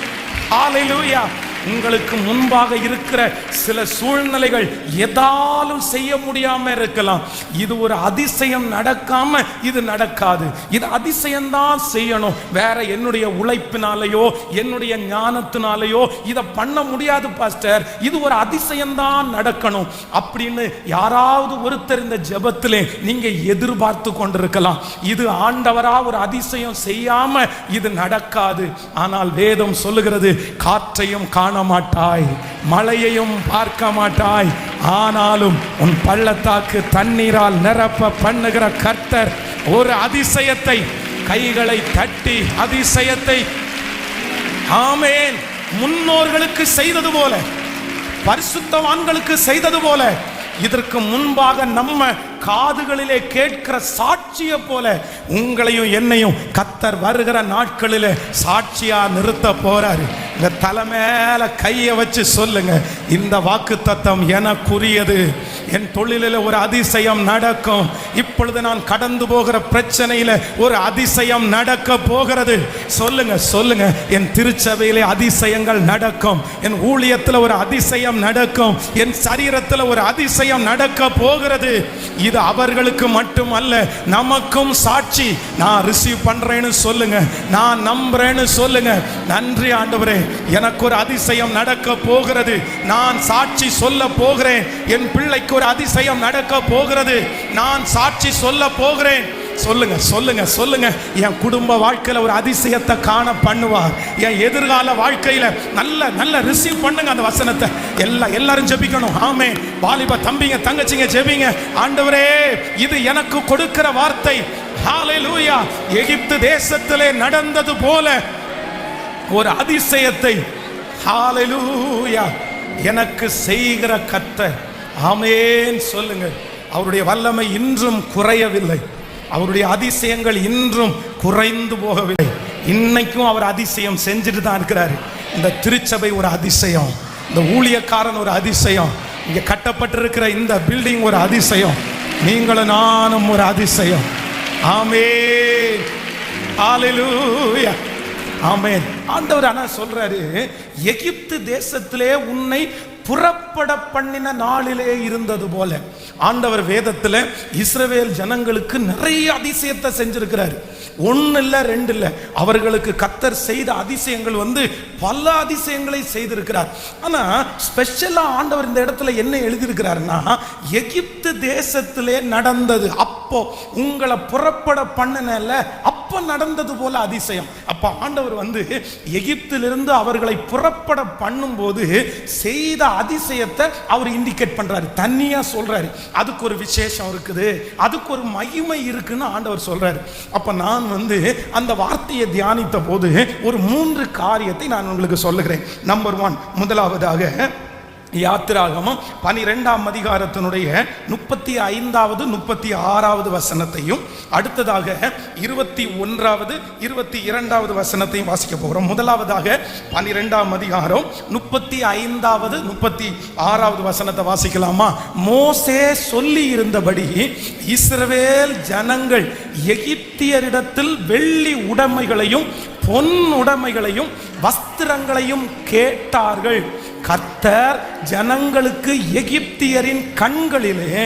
ஹல்லேலூயா. உங்களுக்கு முன்பாக இருக்கிற சில சூழ்நிலைகள் எதாலும் செய்ய முடியாம இருக்கலாம். இது ஒரு அதிசயம் நடக்காம இது நடக்காது. இது அதிசயம்தான் செய்யணும். வேற என்னுடைய உழைப்பினாலேயோ என்னுடைய ஞானத்தினாலேயோ இதை பண்ண முடியாது பாஸ்டர், இது ஒரு அதிசயம்தான் நடக்கணும் அப்படின்னு யாராவது ஒருத்தர் இந்த ஜெபத்திலே நீங்க எதிர்பார்த்து கொண்டிருக்கலாம். இது ஆண்டவரா ஒரு அதிசயம் செய்யாம இது நடக்காது. ஆனால் வேதம் சொல்லுகிறது, காற்றையும் காண மாட்டாய், மழையையும் பார்க்க மாட்டாய், ஆனாலும் உன் பள்ளத்தாக்கு தண்ணீரால் நிரப்ப பண்ணுகிற கர்த்தர் ஒரு அதிசயத்தை, கைகளை தட்டி அதிசயத்தை, ஆமென், முன்னோர்களுக்கு செய்தது போல, பரிசுத்தவான்களுக்கு செய்தது போல, இதற்கு முன்பாக நம்ம காதுகளிலே கேட்கிற சாட்சியை போல உங்களையும் என்னையும் கர்த்தர் வருகிற நாட்களிலே சாட்சியா நிறுத்த போறாரு. இந்த தலை மேல கையை வச்சு சொல்லுங்க, இந்த வாக்குத்தத்தம் எனக்குரியது, என் தொழிலில் ஒரு அதிசயம் நடக்கும். இப்பொழுது நான் கடந்து போகிற பிரச்சனையில் ஒரு அதிசயம் நடக்க போகிறது. சொல்லுங்க சொல்லுங்க. என் திருச்சபையிலே அதிசயங்கள் நடக்கும். என் ஊழியத்தில் ஒரு அதிசயம் நடக்கும். என் சரீரத்தில் ஒரு அதிசயம் நடக்க போகிறது. இது அவர்களுக்கு மட்டுமல்ல, நமக்கும் சாட்சி. நான் ரிசீவ் பண்றேன்னு சொல்லுங்க, நான் நம்புறேன்னு சொல்லுங்க. நன்றி ஆண்டவரே, எனக்கு ஒரு அதிசயம் நடக்க போகிறது. நான் சாட்சி சொல்ல போகிறேன். என் பிள்ளைக்கு ஒரு அதிசயம் நடக்க போகிறது. நான் சாட்சி சொல்ல போகிறேன். சொல்லுங்க சொல்லுங்க சொல்லுங்க. என் குடும்ப வாழ்க்கையில ஒரு அதிசயத்தை காண பண்ணுவார். என் எதிர்கால வாழ்க்கையில நல்ல ரிசீவ் பண்ணுங்க அந்த வசனத்தை. எல்லாரும் ஜெபிக்கணும். ஆமென். வாலிப தம்பிங்க தங்கச்சிங்க ஜெபிங்க. ஆண்டவரே, இது எனக்கு கொடுக்கிற வார்த்தை. ஹalleluya. எகிப்து தேசத்திலே நடந்தது போல ஒரு அதிசயத்தை ஹalleluya எனக்கு செய்கிற கர்த்தர். ஆமென் சொல்லுங்க. அவருடைய வல்லமை இன்றும் குறையவில்லை. அவருடைய அதிசயங்கள் இன்றும் குறைந்து போகவில்லை. இன்னைக்கும் அவர் அதிசயம் செஞ்சுட்டு தான் இருக்கிறாரு. இந்த திருச்சபை ஒரு அதிசயம், இந்த ஊழியக்காரன் ஒரு அதிசயம், இங்க கட்டப்பட்டிருக்கிற இந்த பில்டிங் ஒரு அதிசயம், நீங்களும் நானும் ஒரு அதிசயம். ஆமென். ஹalleluya. ஆமென். ஆண்டவர் ஆனா சொல்றாரு, எகிப்து தேசத்திலே உன்னை புறப்பட பண்ணின நாளிலே இருந்தது போல. ஆண்டவர் வேதத்தில் இஸ்ரவேல் ஜனங்களுக்கு நிறைய அதிசயத்தை செஞ்சிருக்கிறார். ஒன்னு இல்ல ரெண்டு இல்ல. அவர்களுக்கு கர்த்தர் செய்த அதிசயங்கள் பல அதிசயங்களை செய்திருக்கிறார். ஆனா ஸ்பெஷலா ஆண்டவர் இந்த இடத்துல என்ன எழுதியிருக்கிறார்னா, எகிப்து தேசத்திலே நடந்தது, அப்போ உங்களை புறப்பட பண்ணல, அப்ப நடந்தது போல அதிசயம். அப்ப ஆண்டவர் எகிப்திலிருந்து அவர்களை புறப்பட பண்ணும் போது செய்த அதிசயத்தை அவர் இண்டிகேட் பண்றாரு, தனியா சொல்றாரு. அதுக்கு ஒரு விசேஷம் இருக்குது, அதுக்கு ஒரு மகிமை இருக்குன்னு ஆண்டவர் சொல்றாரு. அப்ப நான் அந்த வார்த்தையை தியானித்த போது ஒரு 3 காரியத்தை நான் உங்களுக்கு சொல்லுகிறேன். நம்பர் 1, முதலாவதாக யாத்திராகமம் 12ஆம் அதிகாரத்தினுடைய 35வது 36வது வசனத்தையும், அடுத்ததாக 21வது 22வது வசனத்தையும் வாசிக்க போகிறோம். முதலாவதாக 12ஆம் அதிகாரம் 35வது 36வது வசனத்தை வாசிக்கலாமா? மோசே சொல்லி இருந்தபடி இஸ்ரவேல் ஜனங்கள் எகிப்தியரிடத்தில் வெள்ளி உடைமைகளையும் பொன் உடைமைகளையும் வஸ்திரங்களையும் கேட்டார்கள். கர்த்தர் ஜனங்களுக்கு எகிப்தியரின் கண்களிலே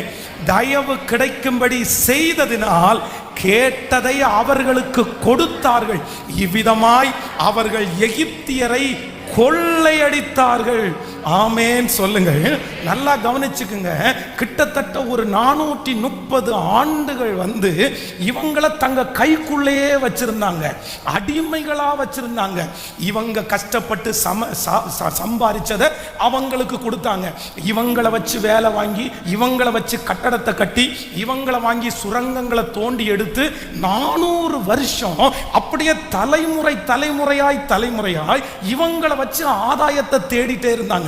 தயவு கிடைக்கும்படி செய்ததினால் கேட்டதை அவர்களுக்கு கொடுத்தார்கள். இவ்விதமாய் அவர்கள் எகிப்தியரை கொள்ளையடித்தார்கள். ஆமென் சொல்லுங்கள். நல்லா கவனிச்சுக்குங்க. கிட்டத்தட்ட ஒரு 430 ஆண்டுகள் இவங்களை தங்க கைக்குள்ளேயே வச்சிருந்தாங்க, அடிமைகளா வச்சிருந்தாங்க. இவங்க கஷ்டப்பட்டு சம்பாதிச்சதை அவங்களுக்கு கொடுத்தாங்க. இவங்களை வச்சு வேலை வாங்கி, இவங்களை வச்சு கட்டடத்தை கட்டி, இவங்களை வாங்கி சுரங்கங்களை தோண்டி எடுத்து 400 வருஷம் அப்படியே தலைமுறையாய் இவங்களை வச்சு ஆதாயத்தை தேடிட்டே இருந்தாங்க.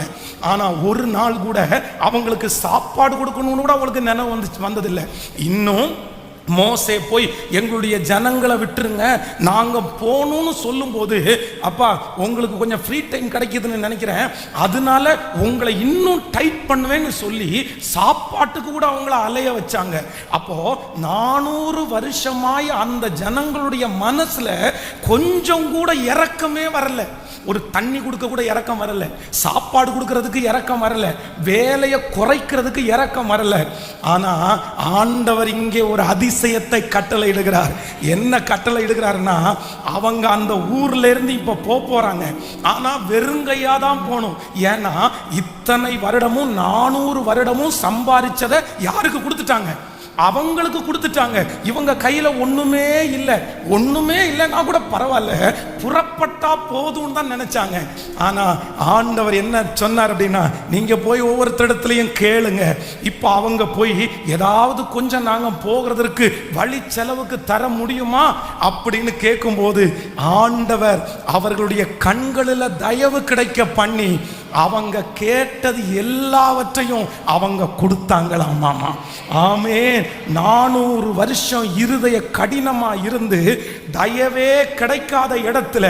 ஆனா ஒரு நாள் கூட அவங்களுக்கு சாப்பாடு கொடுக்கணும்னு கூட அவங்களுக்கு நினைவு வந்ததில்லை. இன்னும் மோசே போய் எங்களுடைய ஜனங்களை விட்டுருங்க, நாங்க போகணும்னு சொல்லும் போது, அப்பா உங்களுக்கு கொஞ்சம் ஃப்ரீ டைம் கிடைக்குதுன்னு நினைக்கிறேன், அதனால உங்களை இன்னும் டைட் பண்ணுவேன்னு சொல்லி சாப்பாட்டுக்கு கூட அவங்கள அலைய வச்சாங்க. அப்போ 400 வருஷமாய் அந்த ஜனங்களுடைய மனசுல கொஞ்சம் கூட இரக்கமே வரல. ஒரு தண்ணி கொடுக்க கூட இரக்கம் வரல, சாப்பாடு கொடுக்கறதுக்கு இரக்கம் வரல, வேலையை குறைக்கிறதுக்கு இரக்கம் வரல. ஆனா ஆண்டவர் இங்கே ஒரு அதிசயத்தை கட்டளை இடுகிறார். என்ன கட்டளை இடுகிறார்னா, அவங்க அந்த ஊர்ல இருந்து இப்ப போறாங்க, ஆனா வெறுங்கையா தான் போகணும். ஏன்னா இத்தனை வருடமும் 400 வருடமும் சம்பாதிச்சதை யாருக்கு கொடுத்துட்டாங்க? அவங்களுக்கு கொடுத்துட்டாங்க. இவங்க கையில ஒண்ணுமே இல்லைன்னா கூட பரவாயில்ல, புறப்பட்டா போதும்னு தான் நினைச்சாங்க. ஆனா ஆண்டவர் என்ன சொன்னார் அப்படின்னா, நீங்க போய் ஒவ்வொருத்தடத்துலையும் கேளுங்க. இப்ப அவங்க போய் ஏதாவது கொஞ்சம் நாங்க போகிறதுக்கு வழி செலவுக்கு தர முடியுமா அப்படின்னு கேட்கும் போது, ஆண்டவர் அவர்களுடைய கண்களில் தயவு கிடைக்க பண்ணி அவங்க கேட்டது எல்லாவற்றையும் அவங்க கொடுத்தாங்களாமாமா. ஆமென். 400 வருஷம் இருதய கடினமா இருந்து தயவே கிடைக்காத இடத்துல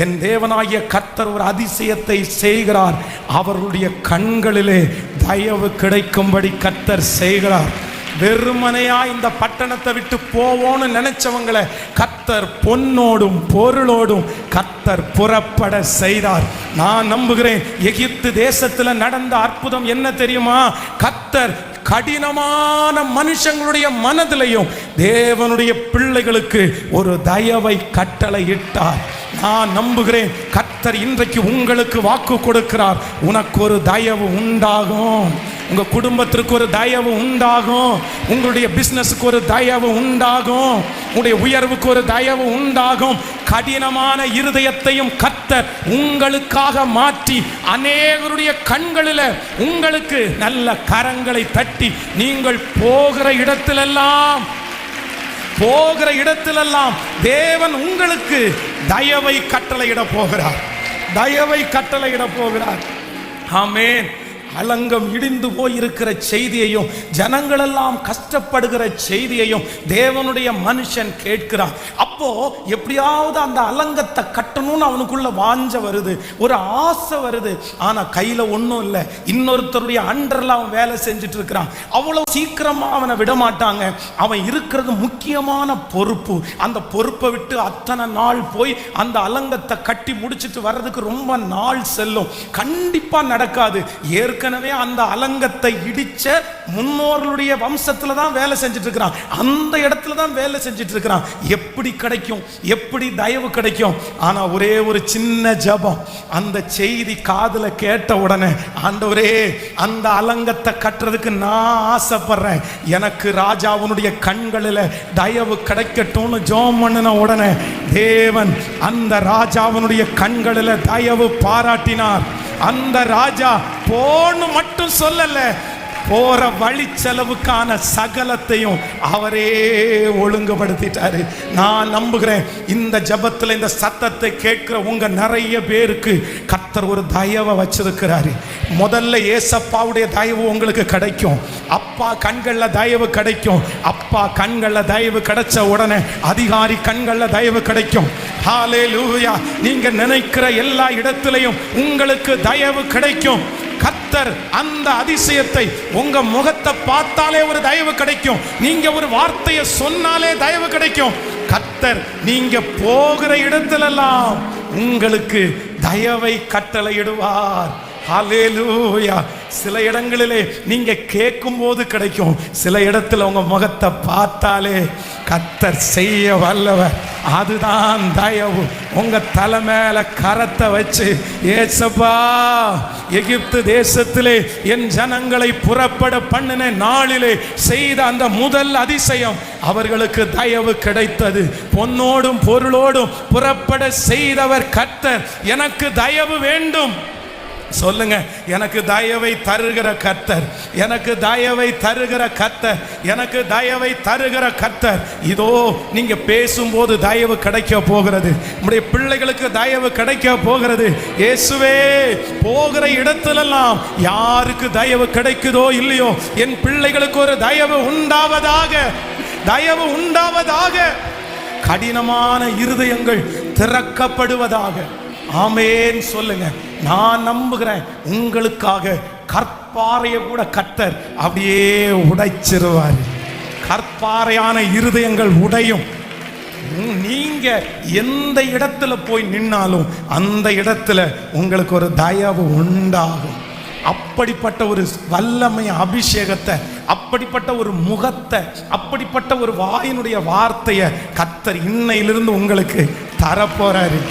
என் தேவனாகிய கர்த்தர் ஒரு அதிசயத்தை செய்கிறார். அவர்களுடைய கண்களிலே தயவு கிடைக்கும்படி கர்த்தர் செய்கிறார். வெறுமனையா இந்த பட்டணத்தை விட்டு போவோன்னு நினைச்சவங்களை கர்த்தர் பொன்னோடும் பொருளோடும் கர்த்தர் புறப்பட செய்தார். நான் நம்புகிறேன். எகிப்து தேசத்துல நடந்த அற்புதம் என்ன தெரியுமா? கர்த்தர் கடினமான மனுஷங்களுடைய மனதிலையும் தேவனுடைய பிள்ளைகளுக்கு ஒரு தயவை கட்டளையிட்டார். நான் நம்புகிறேன் கர்த்தர் இன்றைக்கு உங்களுக்கு வாக்கு கொடுக்கிறார். உனக்கு ஒரு தயவு உண்டாகும், உங்க குடும்பத்திற்கு ஒரு தயவு உண்டாகும், உங்களுடைய பிசினஸுக்கு ஒரு தயவு உண்டாகும், உங்களுடைய உயர்வுக்கு ஒரு தயவு உண்டாகும். கடினமான இருதயத்தையும் கர்த்தர் உங்களுக்காக மாற்றி அநேகருடைய கண்களில் உங்களுக்கு நல்ல கரங்களை தட்டி நீங்கள் போகிற இடத்திலெல்லாம் தேவன் உங்களுக்கு தயவை கட்டளையிட போகிறார். தயவை கட்டளையிட போகிறார். ஆமென். அலங்கம் இடிந்து போயிருக்கிற செய்தியையும் ஜனங்களெல்லாம் கஷ்டப்படுகிற செய்தியையும் தேவனுடைய மனுஷன் கேட்கிறான். அப்போ எப்படியாவது அந்த அலங்கத்தை கட்டணும்னு அவனுக்குள்ள வாஞ்ச வருது, ஒரு ஆசை வருது. ஆனா கையில ஒன்றும் இல்லை. இன்னொருத்தருடைய அண்டர்ல அவன் வேலை செஞ்சுட்டு இருக்கிறான். அவ்வளவு சீக்கிரமா அவனை விட மாட்டாங்க. அவன் இருக்கிறது முக்கியமான பொறுப்பு. அந்த பொறுப்பை விட்டு அத்தனை நாள் போய் அந்த அலங்கத்தை கட்டி முடிச்சுட்டு வர்றதுக்கு ரொம்ப நாள் செல்லும். கண்டிப்பா நடக்காது. ஏற்கனவே அந்த அலங்கத்தை இடிச்ச முன்னோர்களுடைய வம்சத்துல தான் வேலை செஞ்சுட்டு இருக்கிறான். அந்த இடத்துல தான் வேலை செஞ்சுட்டு இருக்கிறான். எப்படி கிடைக்கும்? எப்படி தயவு கிடைக்கும்? ஆனா ஒரே ஒரு சின்ன ஜெபம். அந்த செய்தி காதுல கேட்ட உடனே, ஆண்டவரே அந்த அலங்கத்தை கட்டுறதுக்கு நான் ஆசைப்படுறேன், எனக்கு ராஜாவுடைய கண்களில் தயவு கிடைக்கட்டும்னு ஜெபம் பண்ணின உடனே தேவன் அந்த ராஜாவுடைய கண்களில் தயவு பாராட்டினார். அந்த ராஜா போன்னு மட்டும் சொல்லல, போற வழி செலவுக்கான சகலத்தையும் அவரே ஒழுங்குபடுத்திட்டாரு. நான் நம்புகிறேன் இந்த ஜெபத்தில் இந்த சத்தத்தை கேட்கிற உங்க நிறைய பேருக்கு கர்த்தர் ஒரு தயவை வச்சிருக்கிறாரு. முதல்ல ஏசப்பாவுடைய தயவு உங்களுக்கு கிடைக்கும். அப்பா கண்கள்ல தயவு கிடைக்கும். அப்பா கண்கள்ல தயவு கிடைச்ச உடனே அதிகாரி கண்கள்ல தயவு கிடைக்கும். ஹல்லேலூயா. நீங்க நினைக்கிற எல்லா இடத்திலையும் உங்களுக்கு தயவு கிடைக்கும். கர்த்தர் அந்த அதிசயத்தை உங்க முகத்தை பார்த்தாலே ஒரு தயவு கிடைக்கும். நீங்க ஒரு வார்த்தையை சொன்னாலே தயவு கிடைக்கும். கர்த்தர் நீங்க போகிற இடத்திலெல்லாம் உங்களுக்கு தயவை கட்டளையிடுவார். ஹல்லேலூயா. சில இடங்களிலே நீங்க கேட்கும் போது கிடைக்கும். சில இடத்துல உங்க முகத்தை பார்த்தாலே கர்த்தர் செய்ய வல்லவர். அதுதான் தயவு. உங்க தலை மேல கரத்தை வச்சு, ஏசப்பா எகிப்து தேசத்திலே என் ஜனங்களை புறப்பட பண்ணின நாளிலே செய்த அந்த முதல் அதிசயம், அவர்களுக்கு தயவு கிடைத்தது. பொன்னோடும் பொருளோடும் புறப்பட செய்தவர் கர்த்தர். எனக்கு தயவு வேண்டும் சொல்லுங்க. எனக்கு தயவை தருகிற கர்த்தர், எனக்கு தயவை தருகிற கர்த்தர், எனக்கு தயவை தருகிற கர்த்தர். இதோ நீங்க பேசும்போது தயவு கிடைக்க போகிறது. நம்முடைய பிள்ளைகளுக்கு தயவு கிடைக்க போகிறது. இயேசுவே போகிற இடத்திலெல்லாம் யாருக்கு தயவு கிடைக்குதோ இல்லையோ, என் பிள்ளைகளுக்கு ஒரு தயவு உண்டாவதாக, தயவு உண்டாவதாக. கடினமான இருதயங்கள் திறக்கப்படுவதாக. ஆமென் சொல்லுங்க. நான் நம்புகிறேன் உங்களுக்காக கற்பாறையை கூட கர்த்தர் அப்படியே உடைச்சிருவார். கற்பாறையான இருதயங்கள் உடையும். நீங்க எந்த இடத்துல போய் நின்னாலும் அந்த இடத்துல உங்களுக்கு ஒரு தயவு உண்டாகும். அப்படிப்பட்ட ஒரு வல்லமை அபிஷேகத்தை, அப்படிப்பட்ட ஒரு முகத்தை, அப்படிப்பட்ட ஒரு வாயினுடைய வார்த்தையை கர்த்தர் இன்னையிலிருந்து உங்களுக்கு தரப்போறாரு.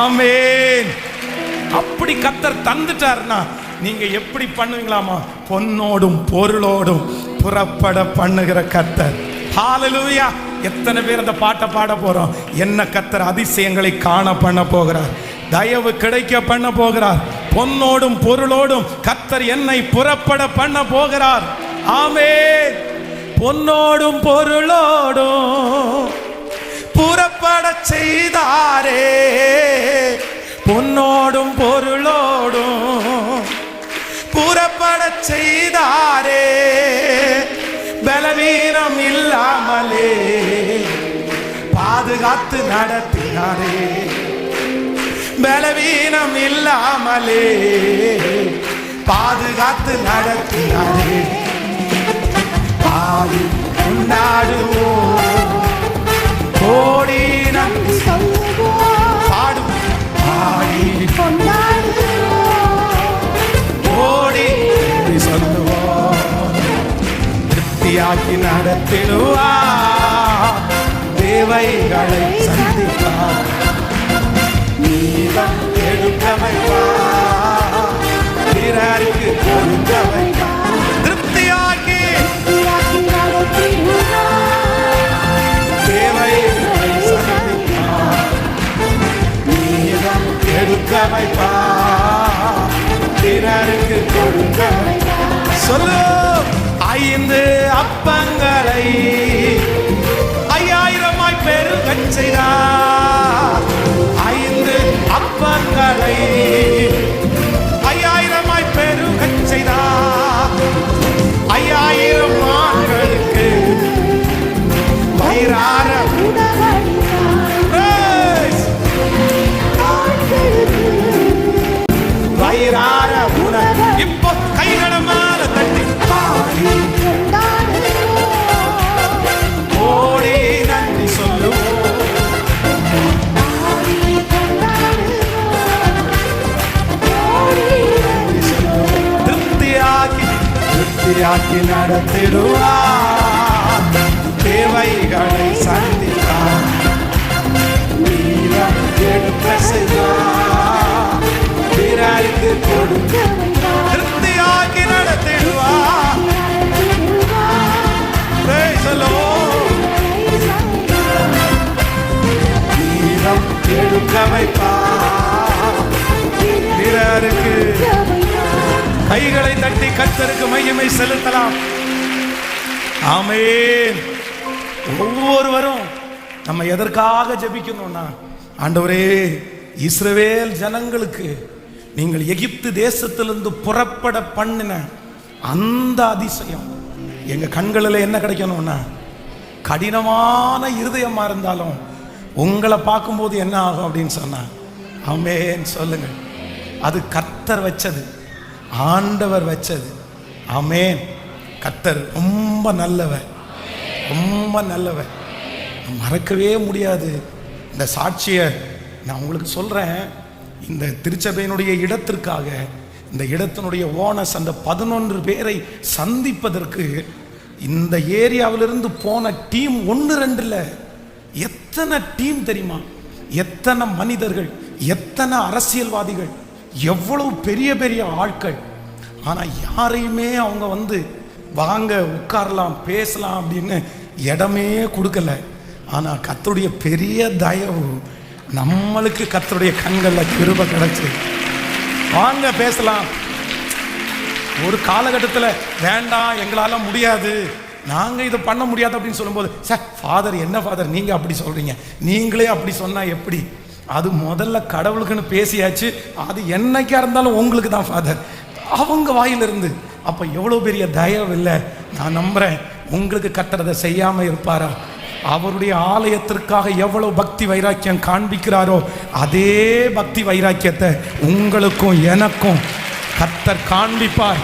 ஆமென். அப்படி கர்த்தர் தந்துட்டார்னா நீங்க எப்படி பண்ணுவீங்களாமா? பொன்னோடும் பொருளோடும் புறப்பட பண்ணுகிற கர்த்தர். ஹல்லேலூயா. எத்தனை பேர் அந்த பாட்டை பாட போறோம்? என்ன கர்த்தர் அதிசயங்களை காண பண்ண போகிறார், தயவு கிடைக்க பண்ண போகிறார். பொன்னோடும் பொருளோடும் கர்த்தர் என்னை புறப்பட பண்ண போகிறார். ஆமென். பொன்னோடும் பொருளோடும் புறப்பட செய்தாரே, பொன்னோடும் பொருளோடும் செய்தாரே, பலவீனம் இல்லாமலே பாதுகாத்து நடத்தினாரே, பலவீனம் இல்லாமலே பாதுகாத்து நடத்தினாரே. பாடி கொண்டாடுவோம், கோடி நன்றி சொல்லுவோம், பாடும் பாடி கொண்டாடுவோம், கோடி நன்றி சொல்லுவோம். திருப்தியாக்கி நடத்திடுவார், தேவைகளை சந்திப்பார், நீதம் எடுக்க வைப்பார், பிறருக்கு கொடுக்க வைப்பார். திருப்தியாக்கி தேவைகளை சந்திப்பார், நீதம் எடுக்க வைப்பார், பிறருக்கு கொடுக்க வைப்பார். சொல்லு. 5 அப்பங்களை 5000 பெருகச் செய்தார். 5 அப்பங்களை 5000 பெருகச் செய்தார். 5000 ஆண்களுக்கு வயிறார வயிறார உணவு. இப்போ கைகளை மேல தட்டி கோடி நன்றி சொல்லுவோம், திருப்தியாக்கி நடத்திடுவார், தேவைகளை சந்தித்தார், நீரம் எடுக்க செய்வார், பிறருக்கு கொடுக்க திருப்தியாக்கி நடத்திடுவார். Praise the Lord. நீரம் எடுக்க வைப்பார், பிறருக்கு. கைகளை தட்டி கர்த்தருக்கு மகிமை செலுத்தலாம். ஆமென். ஒவ்வொருவரும் நம்ம எதற்காக ஜெபிக்கணும்னா, ஆண்டவரே இஸ்ரவேல் ஜனங்களுக்கு நீங்கள் எகிப்து தேசத்திலிருந்து புறப்பட பண்ணின அந்த அதிசயம் எங்க கண்களில் என்ன கிடைக்கணும்னா, கடினமான இருதயமா இருந்தாலும் உங்களை பார்க்கும்போது என்ன ஆகும் அப்படின்னு சொன்னா, ஆமென் சொல்லுங்க. அது கர்த்தர் வச்சது, ஆண்டவர் வச்சது. ஆமென். கர்த்தர் ரொம்ப நல்லவர், ரொம்ப நல்லவர். மறக்கவே முடியாது இந்த சாட்சியை. நான் உங்களுக்கு சொல்றேன், இந்த திருச்சபையினுடைய இடத்திற்காக, இந்த இடத்தினுடைய ஓனர்ஸ் அந்த 11 பேரை சந்திப்பதற்கு இந்த ஏரியாவிலிருந்து போன டீம் 1-2 இல்லை, எத்தனை டீம் தெரியுமா? எத்தனை மனிதர்கள், எத்தனை அரசியல்வாதிகள், எவ்வளவு பெரிய பெரிய ஆட்கள். ஆனால் யாரையுமே அவங்க வந்து வாங்க உட்காரலாம் பேசலாம் அப்படின்னு இடமே கொடுக்கல. ஆனால் கர்த்தருடைய பெரிய தயவு, நம்மளுக்கு கர்த்தருடைய கண்களில் கிருபை கிடைச்சு வாங்க பேசலாம். ஒரு காலகட்டத்தில் வேண்டாம் எங்களால் முடியாது, நாங்கள் இதை பண்ண முடியாது அப்படின்னு சொல்லும்போது, சார் ஃபாதர் என்ன ஃபாதர் நீங்கள் அப்படி சொல்கிறீங்க, நீங்களே அப்படி சொன்னால் எப்படி? அது முதல்ல கடவுளுக்குன்னு பேசியாச்சு, அது என்னைக்கா இருந்தாலும் உங்களுக்கு தான் ஃபாதர், அவங்க வாயிலிருந்து. அப்போ எவ்வளோ பெரிய தயவு இல்லை? நான் நம்புகிறேன் உங்களுக்கு கட்டுறதை செய்யாமல் இருப்பாரா? அவருடைய ஆலயத்திற்காக எவ்வளவு பக்தி வைராக்கியம் காண்பிக்கிறாரோ அதே பக்தி வைராக்கியத்தை உங்களுக்கும் எனக்கும் கர்த்தர் காண்பிப்பார்.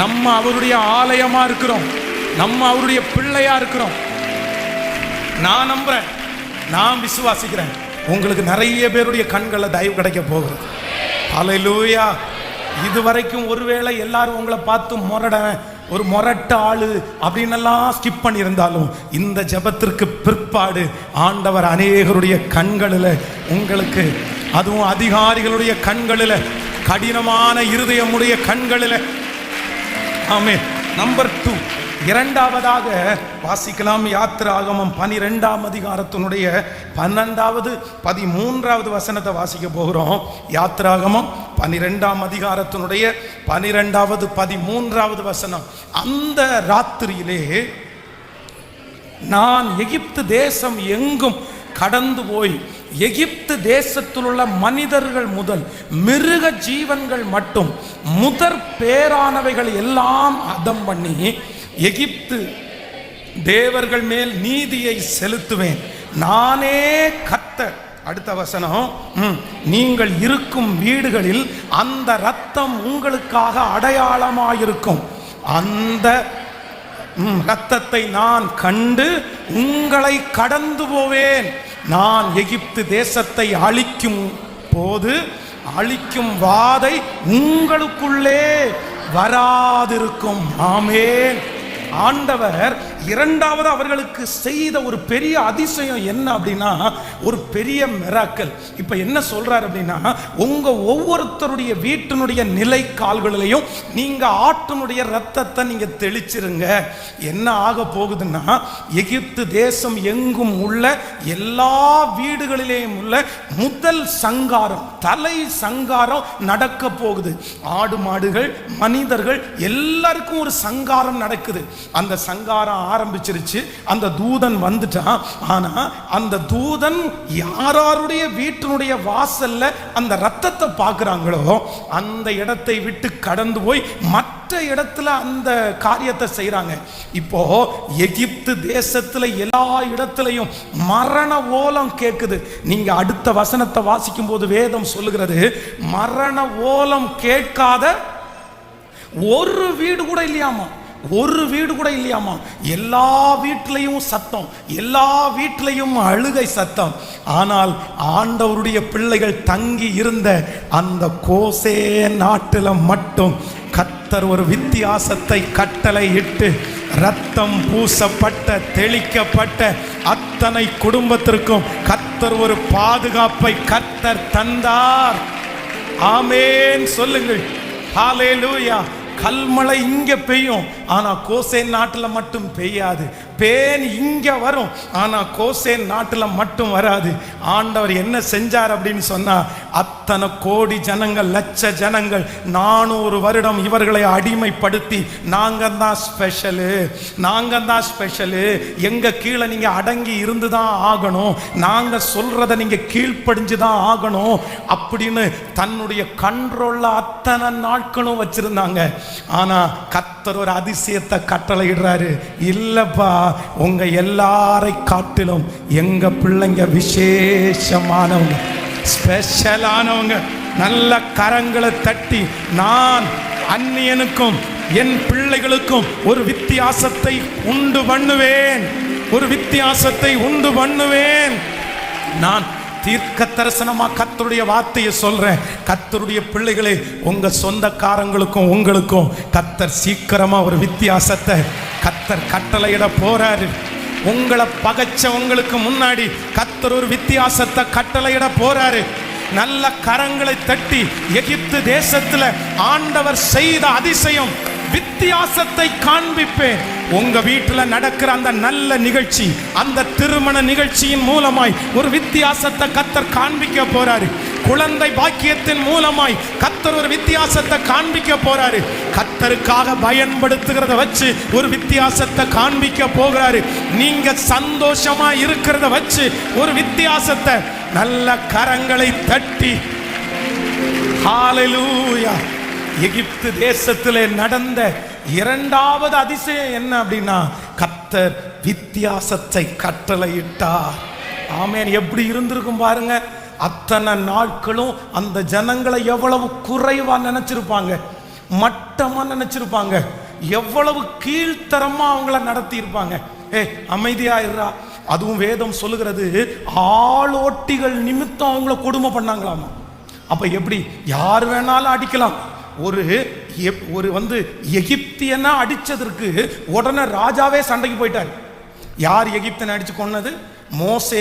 நம்ம அவருடைய ஆலயமா இருக்கிறோம், நம்ம அவருடைய பிள்ளையா இருக்கிறோம். நான் நம்புறேன், நான் விசுவாசிக்கிறேன், உங்களுக்கு நிறைய பேருடைய கண்களில் தயவு கிடைக்க போகுது. ஹல்லேலூயா. இதுவரைக்கும் ஒருவேளை எல்லாரும் உங்களை பார்த்து ஒரு மொரட்ட ஆளு அப்படின்னு எல்லாம் ஸ்கிப் பண்ணியிருந்தாலும், இந்த ஜெபத்திற்கு பிற்பாடு ஆண்டவர் அநேகருடைய கண்களில் உங்களுக்கு, அதுவும் அதிகாரிகளுடைய கண்களில், கடினமான இருதயமுடைய கண்களில். ஆமென். நம்பர் 2, இரண்டாவதாக வாசிக்கலாம். யாத்திராகமம் 12ஆம் அதிகாரத்தினுடைய 12வது 13வது வசனத்தை வாசிக்க போகிறோம். யாத்திராகமம் 12ஆம் அதிகாரத்தினுடைய 12வது 13வது வசனம். அந்த ராத்திரியிலே நான் எகிப்து தேசம் எங்கும் கடந்து போய் எகிப்து தேசத்தில் உள்ள மனிதர்கள் முதல் மிருக ஜீவன்கள் மட்டும் முதற் பேரானவைகள் எல்லாம் அதம் பண்ணி எகிப்து தேவர்கள் மேல் நீதியை செலுத்துவேன், நானே கர்த்தர். அடுத்த வசனம், நீங்கள் இருக்கும் வீடுகளில் அந்த இரத்தம் உங்களுக்காக அடையாளமாயிருக்கும், அந்த இரத்தத்தை நான் கண்டு உங்களை கடந்து போவேன். நான் எகிப்து தேசத்தை அழிக்கும் போது அழிக்கும் வாதை உங்களுக்குள்ளே வராதிருக்கும். ஆமென். ஆண்டவர் இரண்டாவது அவர்களுக்கு செய்த ஒரு பெரிய அதிசயம் என்ன அப்படின்னா, ஒரு பெரிய மிராக்கல். இப்ப என்ன சொல்றாரு அப்படின்னா, உங்க ஒவ்வொருத்தருடைய வீட்டினுடைய நிலை கால்களிலையும் நீங்க ஆட்டினுடைய ரத்தத்தை நீங்க தெளிச்சிருங்க. என்ன ஆக போகுதுன்னா, எகிப்து தேசம் எங்கும் உள்ள எல்லா வீடுகளிலேயும் உள்ள முதல் சங்காரம், தலை சங்காரம் நடக்க போகுது. ஆடு மாடுகள் மனிதர்கள் எல்லாருக்கும் ஒரு சங்காரம் நடக்குது. அந்த சங்காரம் ஆரம்பிச்சிருச்சு. அந்த தூதன் வந்துட்டான். ஆனா அந்த தூதன் யாருடைய வீட்டினுடைய வாசல்ல அந்த ரத்தத்தை பார்க்கிறாங்களோ அந்த இடத்தை விட்டு கடந்து போய் மற்ற இடத்துல அந்த காரியத்தை செய்யறாங்க. இப்போ எகிப்து தேசத்துல எல்லா இடத்திலையும் மரண ஓலம் கேட்குது. நீங்க அடுத்த வசனத்தை வாசிக்கும் போது வேதம் சொல்லுகிறது, மரண ஓலம் கேட்காத ஒரு வீடு கூட இல்லையாமா, ஒரு வீடு கூட இல்லையாமா. எல்லா வீட்டிலையும் சத்தம், எல்லா வீட்டிலையும் அழுகை சத்தம். ஆனால் ஆண்டவருடைய பிள்ளைகள் தங்கி இருந்த அந்த கோசே நாட்டில் மட்டும் கர்த்தர் ஒரு வித்தியாசத்தை கட்டளை இட்டு ரத்தம் பூசப்பட்ட தெளிக்கப்பட்ட அத்தனை குடும்பத்திற்கும் கர்த்தர் ஒரு பாதுகாப்பை கர்த்தர் தந்தார். ஆமென் சொல்லுங்கள். ஹல்லேலூயா. கல்மழை இங்க பெய்யும், ஆனா கோசேன் நாட்டில் மட்டும் பெய்யாது. பேன் இங்க வரும், ஆனா கோசேன் நாட்டில் மட்டும் வராது. ஆண்டவர் என்ன செஞ்சார் அப்படின்னு சொன்னா, அத்தனை கோடி ஜனங்கள், லட்ச ஜனங்கள் 400 வருடம் இவர்களை அடிமைப்படுத்தி நாங்க தான் ஸ்பெஷலு, நாங்க தான் ஸ்பெஷலு, எங்க கீழே நீங்க அடங்கி இருந்துதான் ஆகணும், நாங்க சொல்றதை நீங்க கீழ்ப்படிஞ்சுதான் ஆகணும் அப்படின்னு தன்னுடைய கண்ட்ரோல்ல அத்தனை நாட்களும் வச்சிருந்தாங்க. ஆனா கர்த்தர் ஒரு அதிசயத்தை கட்டளையிடுறாரு, இல்லப்பா உங்க எல்லாரை காட்டிலும் எங்க பிள்ளைங்க விசேஷமானவங்க, ஸ்பெஷலானவங்க. நல்ல கரங்களை தட்டி, நான் அந்நியனுக்கும் என் பிள்ளைகளுக்கும் ஒரு வித்தியாசத்தை உண்டு பண்ணுவேன், ஒரு வித்தியாசத்தை உண்டு பண்ணுவேன். நான் தீர்க்க தரிசனமா கர்த்தருடைய வார்த்தையை சொல்றேன். கர்த்தருடைய பிள்ளைகளே, உங்க சொந்தக்காரங்களுக்கும் உங்களுக்கும் கர்த்தர் சீக்கிரமா ஒரு வித்தியாசத்தை கர்த்தர் கட்டளையிட போறாரு. உங்களை பகைச்சவங்களுக்கு முன்னாடி கர்த்தர் ஒரு வித்தியாசத்தை கட்டளையிட போறாரு. நல்ல கரங்களை தட்டி, எகிப்து தேசத்துல ஆண்டவர் செய்த அதிசயம், வித்தியாசத்தை காண்பிப்பேன். உங்க வீட்டில் நடக்கிற அந்த நல்ல நிகழ்ச்சி, அந்த திருமண நிகழ்ச்சியின் மூலமாய் ஒரு வித்தியாசத்தை கர்த்தர் காண்பிக்க போறாரு. குழந்தை பாக்கியத்தின் மூலமாய் கர்த்தர் ஒரு வித்தியாசத்தை காண்பிக்க போறாரு. கர்த்தருக்காக பயன்படுத்துகிறத வச்சு ஒரு வித்தியாசத்தை காண்பிக்க போகிறாரு. நீங்க சந்தோஷமா இருக்கிறத வச்சு ஒரு வித்தியாசத்தை, நல்ல கரங்களை தட்டி ஹல்லேலூயா. எகிப்து தேசத்திலே நடந்த இரண்டாவது அதிசயம் என்ன அப்படின்னா, கர்த்தர் வித்தியாசத்தை கட்டளையிட்டார். ஆமென். எப்படி இருந்திருக்கும் பாருங்க. அத்தனை நாட்களும் அந்த ஜனங்களை எவ்வளவு குறைவா நினைச்சிருப்பாங்க, மட்டமா நினைச்சிருப்பாங்க, எவ்வளவு கீழ்த்தரமா அவங்கள நடத்தி இருப்பாங்க. அமைதியா இருறா. அதுவும் வேதம் சொல்லுகிறது, ஆளோட்டிகள் நிமித்தம் அவங்கள கொடுமை பண்ணாங்களாமா. அப்ப எப்படி யார் வேணாலும் அடிக்கலாம். ஒரு எகிப்தியனா அடிச்சதற்கு உடனே ராஜாவே சண்டைக்கு போயிட்டார். யார் எகிப்தியனை அடிச்சு கொன்னது? மோசே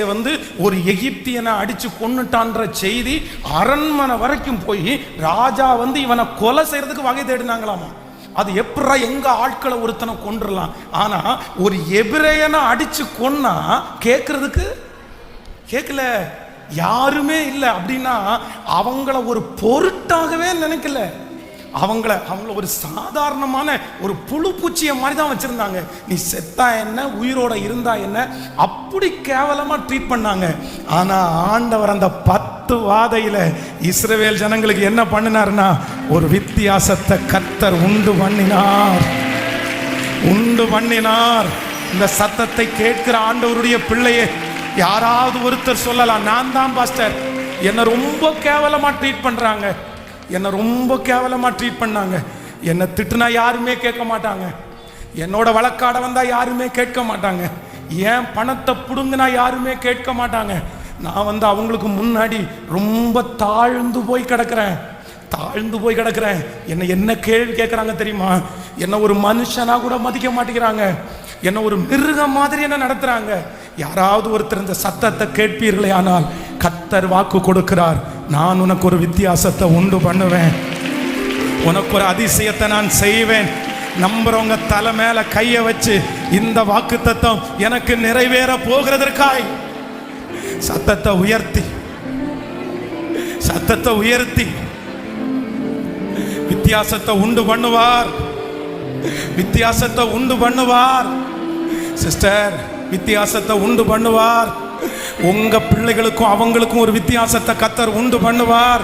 ஒரு எகிப்தியனை அடிச்சு கொன்னுட்டான்ற செய்தி அரண்மனை வரைக்கும் போய் ராஜா இவனை கொலை செய்யறதுக்கு வகை தேடினாங்களாமா. அது எப்படா எங்க ஆட்களை ஒருத்தனை கொன்றுலாம், ஆனா ஒரு எபிரேயனை அடிச்சு கொன்னா கேட்கறதுக்கு கேட்கல, யாருமே இல்லை. அப்படின்னா அவங்கள ஒரு பொருட்டாகவே நினைக்கல. அவங்கள ஒரு சாதாரணமான ஒரு புழு பூச்சியை மாதிரி தான் வச்சிருந்தாங்க. நீ செத்தா என்ன, உயிரோட இருந்தா என்ன, அப்படி கேவலமா ட்ரீட் பண்ணாங்க. ஆனா ஆண்டவர் அந்த 10 வாதையில இஸ்ரவேல் ஜனங்களுக்கு என்ன பண்ணினார்னா, ஒரு வித்தியாசத்தை கர்த்தர் உண்டு பண்ணினார். இந்த சத்தத்தை கேட்கிற ஆண்டவருடைய பிள்ளையே, யாராவது ஒருத்தர் சொல்லலாம், நான் தான் பாஸ்டர், என்னை ரொம்ப கேவலமா ட்ரீட் பண்றாங்க, என்னை ரொம்ப கேவலமா ட்ரீட் பண்ணாங்க, என்னை திட்டுனா யாருமே கேட்க மாட்டாங்க, என்னோட வழக்காட வந்தா யாருமே கேட்க மாட்டாங்க, ஏன் பணத்தை புடுங்கினா யாருமே கேட்க மாட்டாங்க, நான் அவங்களுக்கு முன்னாடி ரொம்ப தாழ்ந்து போய் கிடக்கிறேன், என்ன கேள்வி கேட்குறாங்க தெரியுமா? என்ன ஒரு மனுஷனா கூட மதிக்க மாட்டேங்கிறாங்க, என்ன ஒரு மிருகம் மாதிரி என்ன நடத்துறாங்க. யாராவது ஒருத்தர் இந்த சத்தத்தை கேட்பீர்களே ஆனால், கர்த்தர் வாக்கு கொடுக்கிறார், நான் உனக்கு ஒரு வித்தியாசத்தை உண்டு பண்ணுவேன், உனக்கு ஒரு அதிசயத்தை நான் செய்வேன். நம்புறவங்க தலை மேல கையை வச்சு, இந்த வாக்குத்தத்தம் எனக்கு நிறைவேற போகிறதற்காய் சத்தத்தை உயர்த்தி வித்தியாசத்தை உண்டு பண்ணுவார். சிஸ்டர், வித்தியாசத்தை உண்டு பண்ணுவார். உங்க பிள்ளைகளுக்கும் அவங்களுக்கும் ஒரு வித்தியாசத்தை கர்த்தர் உண்டு பண்ணுவார்.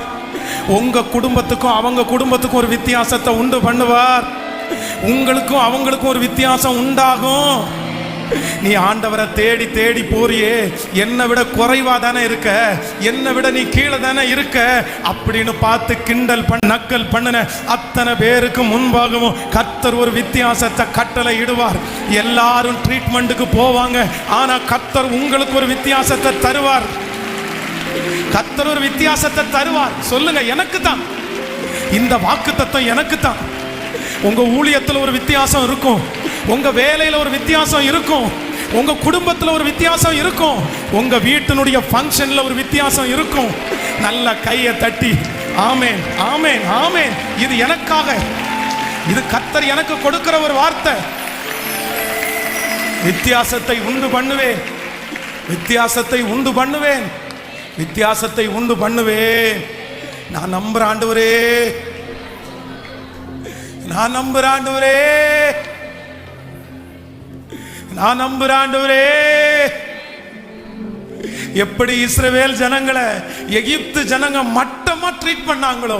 உங்க குடும்பத்துக்கும் அவங்க குடும்பத்துக்கும் ஒரு வித்தியாசத்தை உண்டு பண்ணுவார். உங்களுக்கும் அவங்களுக்கும் ஒரு வித்தியாசம் உண்டாகும். நீ ஆண்டவரை தேடி தேடி போறியே, என்னை விட குறைவா தானே இருக்க, என்னை விட நீ கீழே தானே இருக்க அப்படின்னு பார்த்து கிண்டல் நக்கல் பண்ணின அத்தனை பேருக்கு முன்பாகவும் கர்த்தர் ஒரு வித்தியாசத்தை கட்டளை இடுவார். எல்லாரும் ட்ரீட்மெண்ட்டுக்கு போவாங்க, ஆனா கர்த்தர் உங்களுக்கு ஒரு வித்தியாசத்தை தருவார். கர்த்தர் ஒரு வித்தியாசத்தை தருவார். சொல்லுங்க, எனக்கு தான் இந்த வாக்குத்தத்தம், எனக்கு தான். உங்க ஊழியத்தில் ஒரு வித்தியாசம் இருக்கும், உங்க வேலையில ஒரு வித்தியாசம் இருக்கும், உங்க குடும்பத்தில் ஒரு வித்தியாசம் இருக்கும், உங்க வீட்டினுடைய ஃபங்க்ஷன்ல ஒரு வித்தியாசம் இருக்கும். நல்ல கையை தட்டி ஆமென் ஆமென் ஆமென், இது எனக்காக, இது கர்த்தர் எனக்கு கொடுக்கிற ஒரு வார்த்தை. வித்தியாசத்தை உண்டு பண்ணுவேன், வித்தியாசத்தை உண்டு பண்ணுவேன். நான் நம்புறேன் ஆண்டவரே, நான் நம்புறேன் ஆண்டவரே. எப்படி இஸ்ரவேல் ஜனங்களை எகிப்து ஜனங்க மட்டமா ட்ரீட் பண்ணாங்களோ,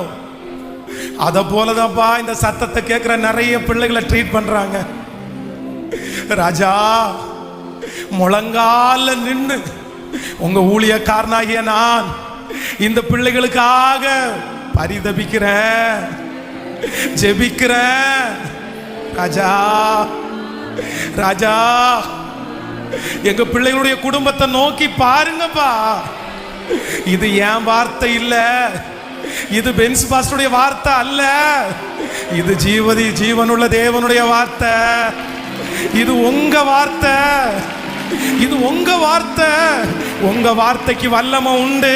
அத போலதான்ப்பா இந்த சத்தத்தை கேட்கிற நிறைய பிள்ளைகளை ட்ரீட் பண்றாங்க. ராஜா, முழங்கால நின்று உங்க ஊழியக்காரனாகிய நான் இந்த பிள்ளைகளுக்காக பரிதபிக்கிறேன், ஜெபிக்கிறேன். ராஜா ராஜா, எங்க பிள்ளைகளுடைய குடும்பத்தை நோக்கி பாருங்கப்பா. இது என் வார்த்தை இல்ல, இது பென்ஸ் பாஸ்டருடைய வார்த்தை அல்ல, இது ஜீவனுள்ள தேவனுடைய வார்த்தை. இது உங்க வார்த்தை, இது உங்க வார்த்தை. உங்க வார்த்தைக்கு வல்லமை உண்டு,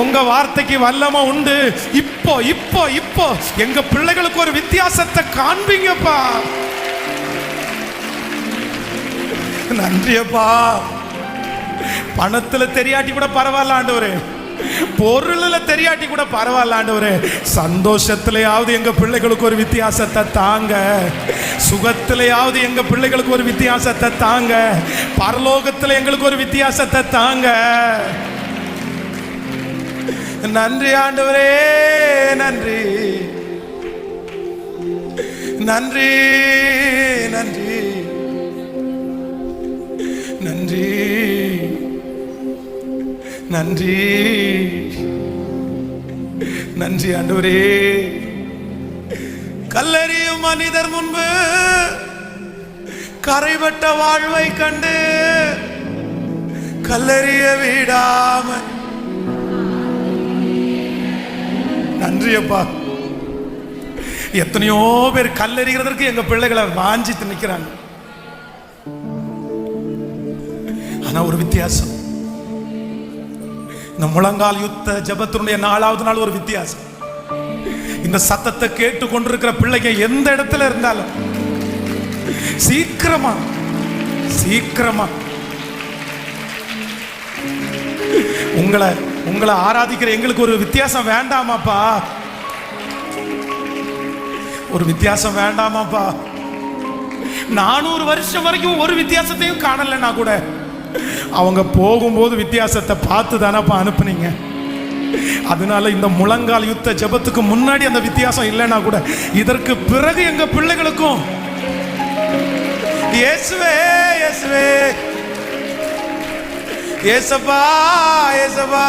உங்க வார்த்தைக்கு வல்லமை உண்டு. இப்போ இப்போ இப்போ எங்க பிள்ளைகளுக்கு ஒரு வித்தியாசத்தை காண்பீங்கப்பா. நன்றியப்பா. பணத்துல தெரியாட்டி கூட பரவாயில்ல ஆண்டவரே, பொருள்ல தெரியாட்டி கூட பரவாயில்ல ஆண்டவரே, சந்தோஷத்திலேயாவது எங்க பிள்ளைகளுக்கு ஒரு வித்தியாசத்தை தாங்க, சுகத்திலேயாவது எங்க பிள்ளைகளுக்கு ஒரு வித்தியாசத்தை தாங்க, பரலோகத்துல எங்களுக்கு ஒரு வித்தியாசத்தை தாங்க. நன்றி ஆண்டவரே, நன்றி நன்றி நன்றி நன்றி நன்றி நன்றி ஆண்டவரே. கல்லெறியும் மனிதர் முன்பு கரைபட்ட வாழ்வை கண்டு கல்லெறிய விடாம. நன்றியப்பா. எத்தனையோ பேர் கல்லெறிகிறதற்கு எங்க பிள்ளைகளை வாஞ்சித்து நிற்கிறாங்க. ஆனா ஒரு வித்தியாசம், இந்த முழங்கால் யுத்த ஜெபத்தினுடைய 4வது நாள் ஒரு வித்தியாசம். இந்த சத்தத்தை கேட்டு கொண்டிருக்கிற பிள்ளைங்க எந்த இடத்துல இருந்தாலும் சீக்கிரமா உங்களை ஆராதிக்கிற எங்களுக்கு ஒரு வித்தியாசம் வேண்டாமாப்பா? ஒரு வித்தியாசம் வேண்டாமாப்பா? 400 வருஷம் வரைக்கும் ஒரு வித்தியாசத்தையும் காணலைன்னா கூட அவங்க போகும்போது வித்தியாசத்தை பார்த்து தானப்பா அனுப்புனீங்க. அதனால இந்த முழங்கால் யுத்த ஜெபத்துக்கு முன்னாடி அந்த வித்தியாசம் இல்லைன்னா கூட இதற்கு பிறகு எங்க பிள்ளைகளுக்கும் இயேசுவே இயேசுவே ஏசப்பா ஏசப்பா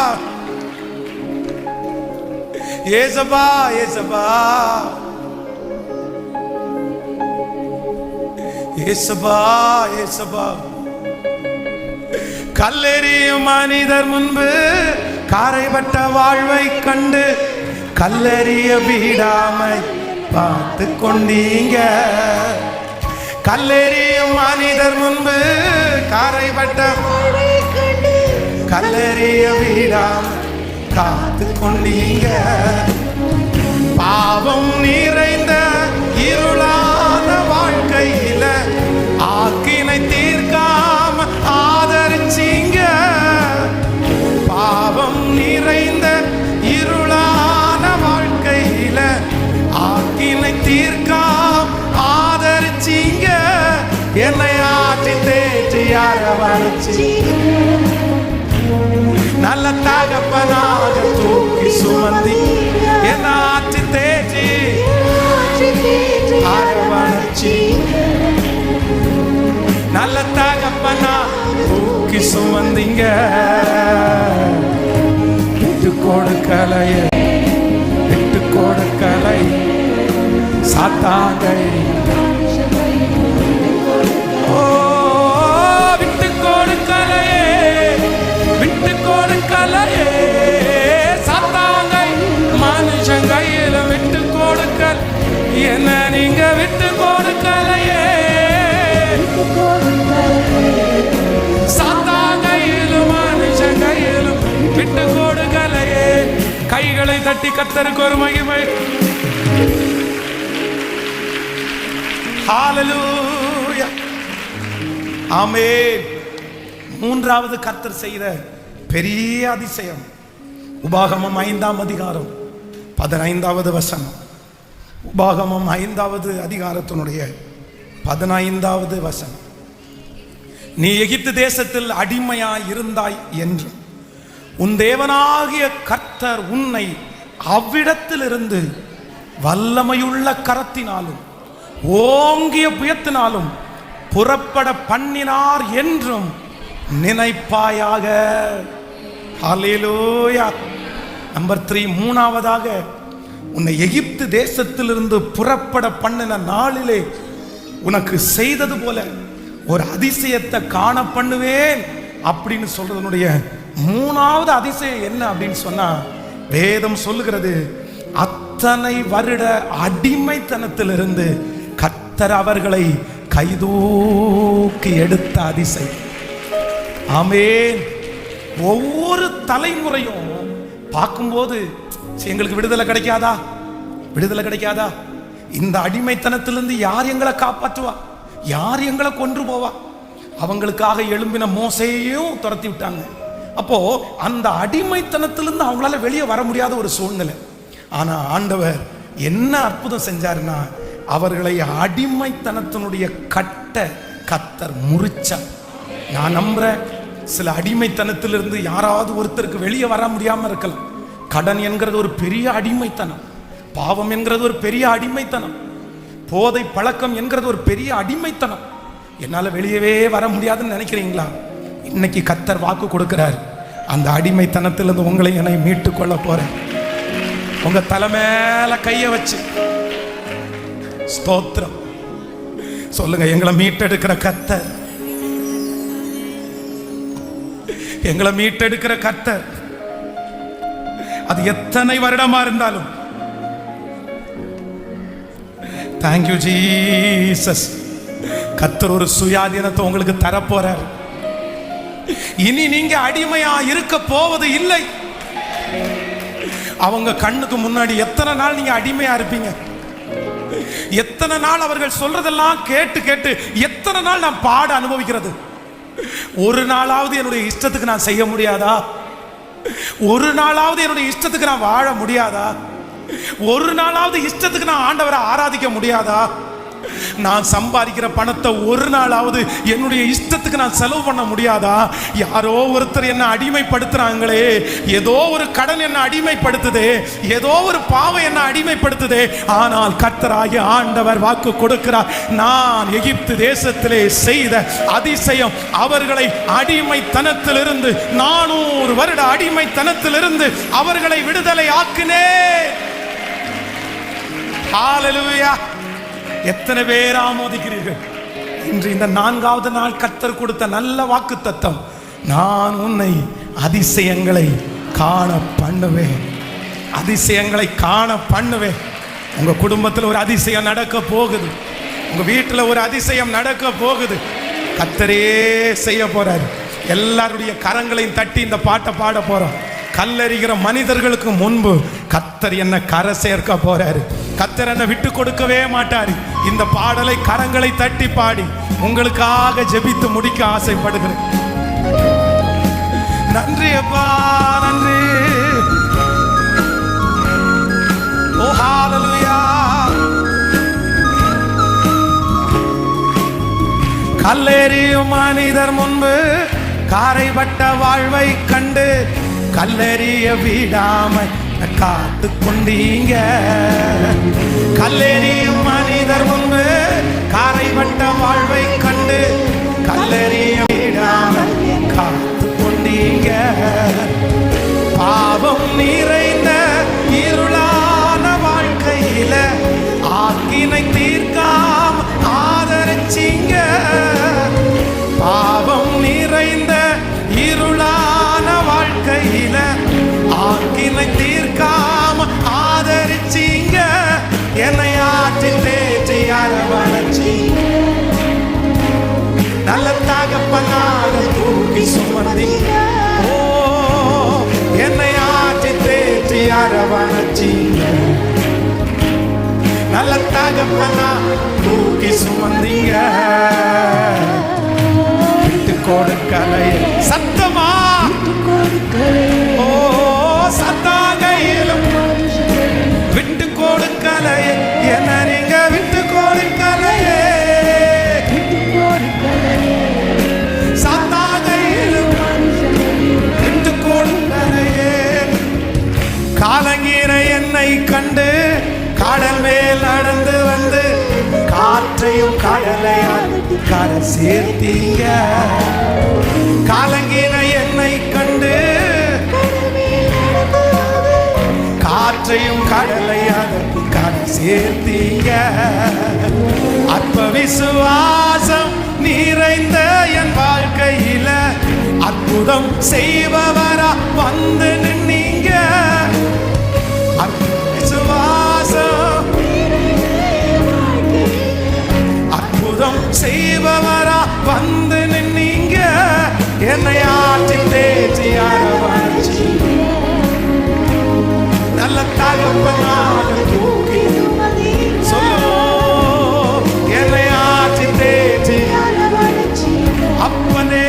ஏசப்பா ஏசப்பா ஏசப்பா ஏசப்பா. கல்லெறியும் மனிதர் முன்பு காரைப்பட்ட வாழ்வை கண்டு கல்லெறிய விடாமை பார்த்து கொண்டீங்க. கல்லெறியும் மனிதர் முன்பு காரைப்பட்ட கல்லெறிய விடாமை காத்து கொண்டீங்க. பாவம் நிறைந்த இருளான வாழ்க்கையில ஆக்கினை தீர்க்காம ஆதரிச்சீங்க. பாவம் நிறைந்த இருளான வாழ்க்கையில ஆக்கினை தீர்க்காம ஆதரிச்சீங்க. என்னை ஆற்றி தேற்றி அரவணைச்சீங்க. நல்ல தகப்பனாக தூக்கி சுமந்தி என்ன ஆற்றி தேற்றி அரவணைச்சி. நல்ல தகப்பனா தூக்கி சுமந்திங்க. விட்டு கொடுக்கலைய விட்டு கொடுக்கலை சாத்தாங்கை. ஓ விட்டு கொடுக்கலையே விட்டு கொடுக்கலையே சாத்தாங்கை. மனுஷன் கையில விட்டு கொடுக்கல் என்ன நீங்க விட்டு கொடுக்கலையே. சாத்தாங்கையிலும் மனுஷன் கையிலும் விட்டு கொடுக்கலையே. கைகளை தட்டி கர்த்தருக்கு ஒரு மகிமை. ஹல்லேலூயா ஆமென். மூன்றாவது கர்த்தர் செய்த பெரிய அதிசயம் உபாகமம் 5ஆம் அதிகாரம் 15வது வசனம். உபாகமம் 5வது அதிகாரத்தினுடைய 15வது வசனம். நீ எகிப்து தேசத்தில் அடிமையாய் இருந்தாய் என்றும் உன் தேவனாகிய கர்த்தர் உன்னை அவ்விடத்திலிருந்து வல்லமையுள்ள கரத்தினாலும் ஓங்கிய புயத்தினாலும் புறப்பட பண்ணினார் என்றும் நினைப்பாயாக. ஹல்லேலூயா. நம்பர் 3, மூணாவதாக உன்னை எகிப்து தேசத்திலிருந்து புறப்பட பண்ணின நாளிலே உனக்கு செய்தது போல ஒரு அதிசயத்தை காண பண்ணுவேன் அப்படின்னு சொல்றதனுடைய மூணாவது அதிசயம் என்ன அப்படின்னு சொன்னா, வேதம் சொல்லுகிறது அத்தனை வருட அடிமைத்தனத்திலிருந்து கர்த்தர் அவர்களை கைதூக்கி எடுத்த அதிசயம். ஆமென். ஒவ்வொரு தலைமுறையும் பார்க்கும்போது எங்களுக்கு விடுதலை கிடைக்காதா விடுதலை கிடைக்காதா? இந்த அடிமைத்தனத்திலிருந்து யார் எங்களை காப்பாற்றுவா? யார் எங்களை கொன்று போவா? அவங்களுக்காக எழும்பின மோசேயையும் துரத்தி விட்டாங்க. அப்போ அந்த அடிமைத்தனத்திலிருந்து அவங்களால வெளியே வர முடியாத ஒரு சூழ்நிலை. ஆனா ஆண்டவர் என்ன அற்புதம் செஞ்சாருன்னா, அவர்களை அடிமைத்தனத்தினுடைய கட்ட கர்த்தர் முறிச்சார். நான் நம்புறேன், சில அடிமைத்தனத்திலிருந்து யாராவது ஒருத்தருக்கு வெளியே வர முடியாம இருக்கலாம். கடன் என்கிறது ஒரு பெரிய அடிமைத்தனம், பாவம் என்கிறது ஒரு பெரிய அடிமைத்தனம், போதை பழக்கம் என்கிறது ஒரு பெரிய அடிமைத்தனம். என்னால வெளியவே வர முடியாதுன்னு நினைக்கிறீங்களா? இன்னைக்கு கர்த்தர் வாக்கு கொடுக்கிறார், அந்த அடிமைத்தனத்திலிருந்து உங்களை என்னை மீட்டு கொள்ள போறேன். உங்க தலை மேல கைய வச்சு ஸ்தோத்திரம் சொல்லுங்க, எங்களை மீட்டெடுக்கிற கர்த்தர், எங்களை மீட்டெடுக்கிற கர்த்தர். அது எத்தனை வருடமா இருந்தாலும். Thank you Jesus. கர்த்தர் ஒரு சுயாதீனத்தை உங்களுக்கு தரப்போறார். இனி நீங்க அடிமையா இருக்க போவது இல்லை. அவங்க கண்ணுக்கு முன்னாடி எத்தனை நாள் நீங்க அடிமையா இருப்பீங்க? எத்தனை நாள் அவர்கள் சொல்றதெல்லாம் கேட்டு கேட்டு எத்தனை நாள் நான் பாட அனுபவிக்கிறது? ஒரு நாளாவது என்னுடைய இஷ்டத்துக்கு நான் செய்ய முடியாதா? ஒரு நாளாவது என்னுடைய இஷ்டத்துக்கு நான் வாழ முடியாதா? ஒரு நாளாவது இஷ்டத்துக்கு நான் ஆண்டவரை ஆராதிக்க முடியாதா? நான் சம்பாதிக்கிற பணத்தை ஒரு நாளாவது என்னுடைய இஷ்டத்துக்கு நான் செலவு பண்ண முடியாதா? யாரோ ஒருத்தர் என்ன அடிமைப்படுத்துறாங்களே, ஏதோ ஒரு கடன் என்ன அடிமைப்படுத்துதே, ஏதோ ஒரு பாவம் என்ன அடிமைப்படுத்துதே. ஆனால் கர்த்தராகிய ஆண்டவர் வாக்கு கொடுக்கிறார், நான் எகிப்து தேசத்திலே செய்த அதிசயம் அவர்களை அடிமைத்தனத்திலிருந்து 400 வருட அடிமைத்தனத்திலிருந்து அவர்களை விடுதலை ஆக்கினேன். ஹல்லேலூயா! எத்தனை பேர் ஆமோதிக்கிறீர்கள்? இன்று இந்த 4வது நாள் கர்த்தர் கொடுத்த நல்ல வாக்குத்தத்தம், நான் உன்னை அதிசயங்களை காண பண்ணுவேன், அதிசயங்களை காண பண்ணுவேன். உங்க குடும்பத்தில் ஒரு அதிசயம் நடக்க போகுது, உங்க வீட்டில் ஒரு அதிசயம் நடக்க போகுது. கர்த்தரே செய்ய போறாரு. எல்லாருடைய கரங்களையும் தட்டி இந்த பாட்டை பாட போறோம். கல்லறிகிற மனிதர்களுக்கு முன்பு கர்த்தர் என்ன கரை சேர்க்க போறாரு. கர்த்தர் என்ன விட்டு கொடுக்கவே மாட்டாரு. இந்த பாடலை கரங்களை தட்டி பாடி உங்களுக்காக ஜெபித்து முடிக்க ஆசைப்படுகிறேன். நன்றி அப்பா, நன்றி. ஓ ஹல்லேலூயா! கல்லெறியும் மனிதர் முன்பு காரைப்பட்ட வாழ்வை கண்டு கல்லெறிய விடாமல் காத்து கொண்டீங்க. கல்லெறியும் மனிதர் முன்பு காரைப்பட்ட வாழ்வை கண்டு கல்லெறிய விடாமல் காத்து கொண்டீங்க. பாவம் நிறைந்த இருளான வாழ்க்கையில ஆக்கினை தீர்க்காம ஆதரிச்சீங்க. பாவம் நிறைந்த இருளான வாழ்க்கையில ஆக்கினை தீர்க்காம ஆதரிச்சீங்க. என்னை ஆற்றில் தேற்றி அரவணைச்சீங்க. நல்ல தகப்பனாக தூக்கி சுமந்தீங்க. ஓ, என்னை ஆற்றில் தேற்றி அரவணைச்சீங்க. நல்ல தகப்பனா தூக்கி சுமந்தீங்க. விட்டு கொடுக்கலை சத்தமா, ஓ சத்தாகையிலும் விட்டு கொடுக்கலையே, என்ன நீங்க விட்டு கொடுக்கலையே. சத்தாகையிலும் விட்டு கொடுக்கலையே. காலங்கிற என்னை கண்டு கடல் மேல் நடந்து வந்து காற்றையும் கடலையால் கரை சேர்த்தீங்க. காலங்கின என்னை கண்டு காற்றையும் கடலையால் கரை சேர்த்தீங்க. அற்ப விசுவாசம் நிறைந்த என் வாழ்க்கையில அற்புதம் செய்பவரா வந்து நின்னீங்க. அற்புதம் செய்பவரா வந்து நின்னீங்க. என்னை ஆற்றில் தேற்றி அரவணைச்சி நல்ல தகப்பனாக தூக்கி சொல்லோ. என்னை ஆற்றில் தேற்றி அப்பனே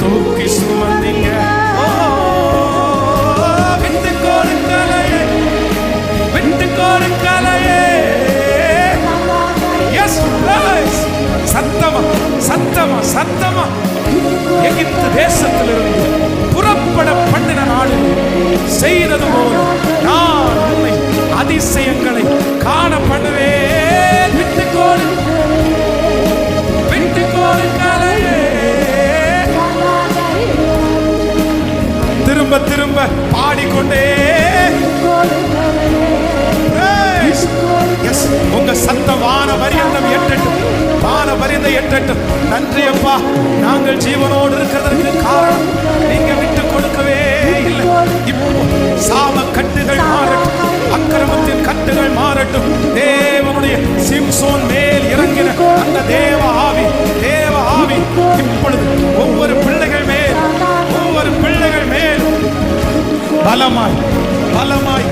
தூக்கி சுமந்தீங்க. சத்தமா சத்தமா சத்தமா எகிப்து தேசத்திலிருந்து புறப்பட பண்ணின நாளில் செய்தது போல நான் உன்னை அதிசயங்களை காண பண்ணுவேன். விட்டுக்கோடு விட்டுக்கோடு கலையே. திரும்ப திரும்ப பாடிக்கொண்டே உங்க சத்தம் வான பரியந்தம் எட்டட்டும், வான பரியந்தம் எட்டட்டும். நன்றி அப்பா, நாங்கள் ஜீவனோடு இருக்கிறதற்கு காரணம் நீங்க விட்டு கொடுக்கவே இல்லை. இப்போ சாப கட்டுகள் மாறட்டும், அக்கிரமத்தின் கட்டுகள் மாறட்டும். தேவனுடைய சிம்சோன் மேல் இறங்கின அந்த தேவ ஆவி இப்பொழுது ஒவ்வொரு பிள்ளைகள் மேல் பலமாய் பலமாய்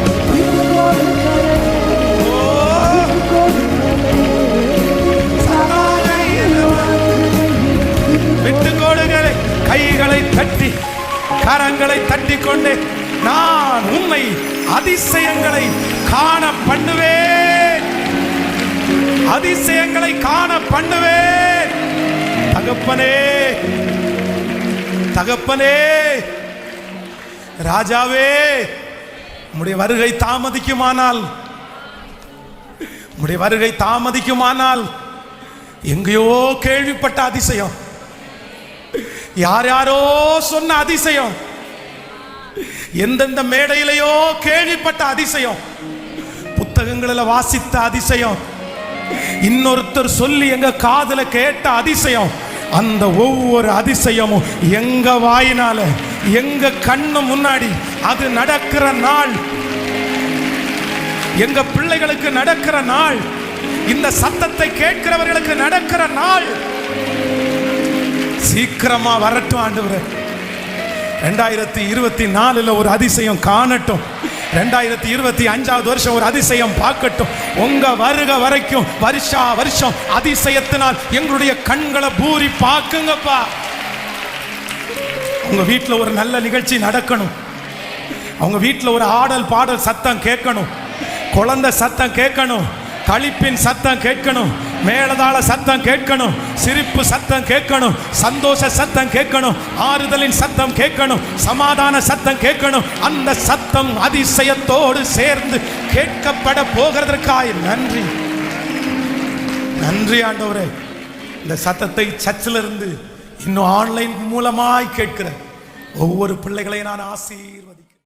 விட்டு கொடுகளை கைகளை தட்டி கரங்களை தட்டி கொண்டு நான் நான் உம்மை அதிசயங்களை காண பண்ணுவேன், அதிசயங்களை காண பண்ணுவேன். தகப்பனே, தகப்பனே, ராஜாவே, உம்முடைய வருகை தாமதிக்குமானால், உம்முடைய வருகை தாமதிக்குமானால் எங்கேயோ கேள்விப்பட்ட அதிசயம், யார் யாரோ சொன்ன அதிசயம், எந்தெந்த மேடையிலையோ கேள்விப்பட்ட அதிசயம், புத்தகங்களில் வாசித்த அதிசயம், இன்னொருத்தர் சொல்லி எங்க காதுல கேட்ட அதிசயம், அந்த ஒவ்வொரு அதிசயமும் எங்க வாயினால எங்க கண்ணு முன்னாடி அது நடக்கிற நாள், எங்க பிள்ளைகளுக்கு நடக்கிற நாள், இந்த சத்தத்தை கேட்கிறவர்களுக்கு நடக்கிற நாள் சீக்கிரமா வரட்டும் ஆண்டவரே. 2024 ஒரு அதிசயம் காணட்டும், 2025 வருஷம் ஒரு அதிசயம் பார்க்கட்டும். உங்க வருக வரைக்கும் வருஷா வருஷம் அதிசயத்தினால் எங்களுடைய கண்களை பூரி பார்க்குங்கப்பா. உங்க வீட்டில் ஒரு நல்ல நிகழ்ச்சி நடக்கணும், அவங்க வீட்டில் ஒரு ஆடல் பாடல் சத்தம் கேட்கணும், குழந்தை சத்தம் கேட்கணும், களிப்பின் சத்தம் கேட்கணும், மேலதாள சத்தம் கேட்கணும், சிரிப்பு சத்தம் கேட்கணும், சந்தோஷ சத்தம் கேட்கணும், ஆறுதலின் சத்தம் கேட்கணும், சமாதான சத்தம் கேட்கணும். அந்த சத்தம் அதிசயத்தோடு சேர்ந்து கேட்கப்பட போகிறதற்காய் நன்றி, நன்றி ஆண்டவரே. இந்த சத்தத்தை சர்ச்சில் இருந்து இன்னும் ஆன்லைன் மூலமாய் கேட்கிற ஒவ்வொரு பிள்ளைகளையும் நான் ஆசீர்வதிக்கிறேன்.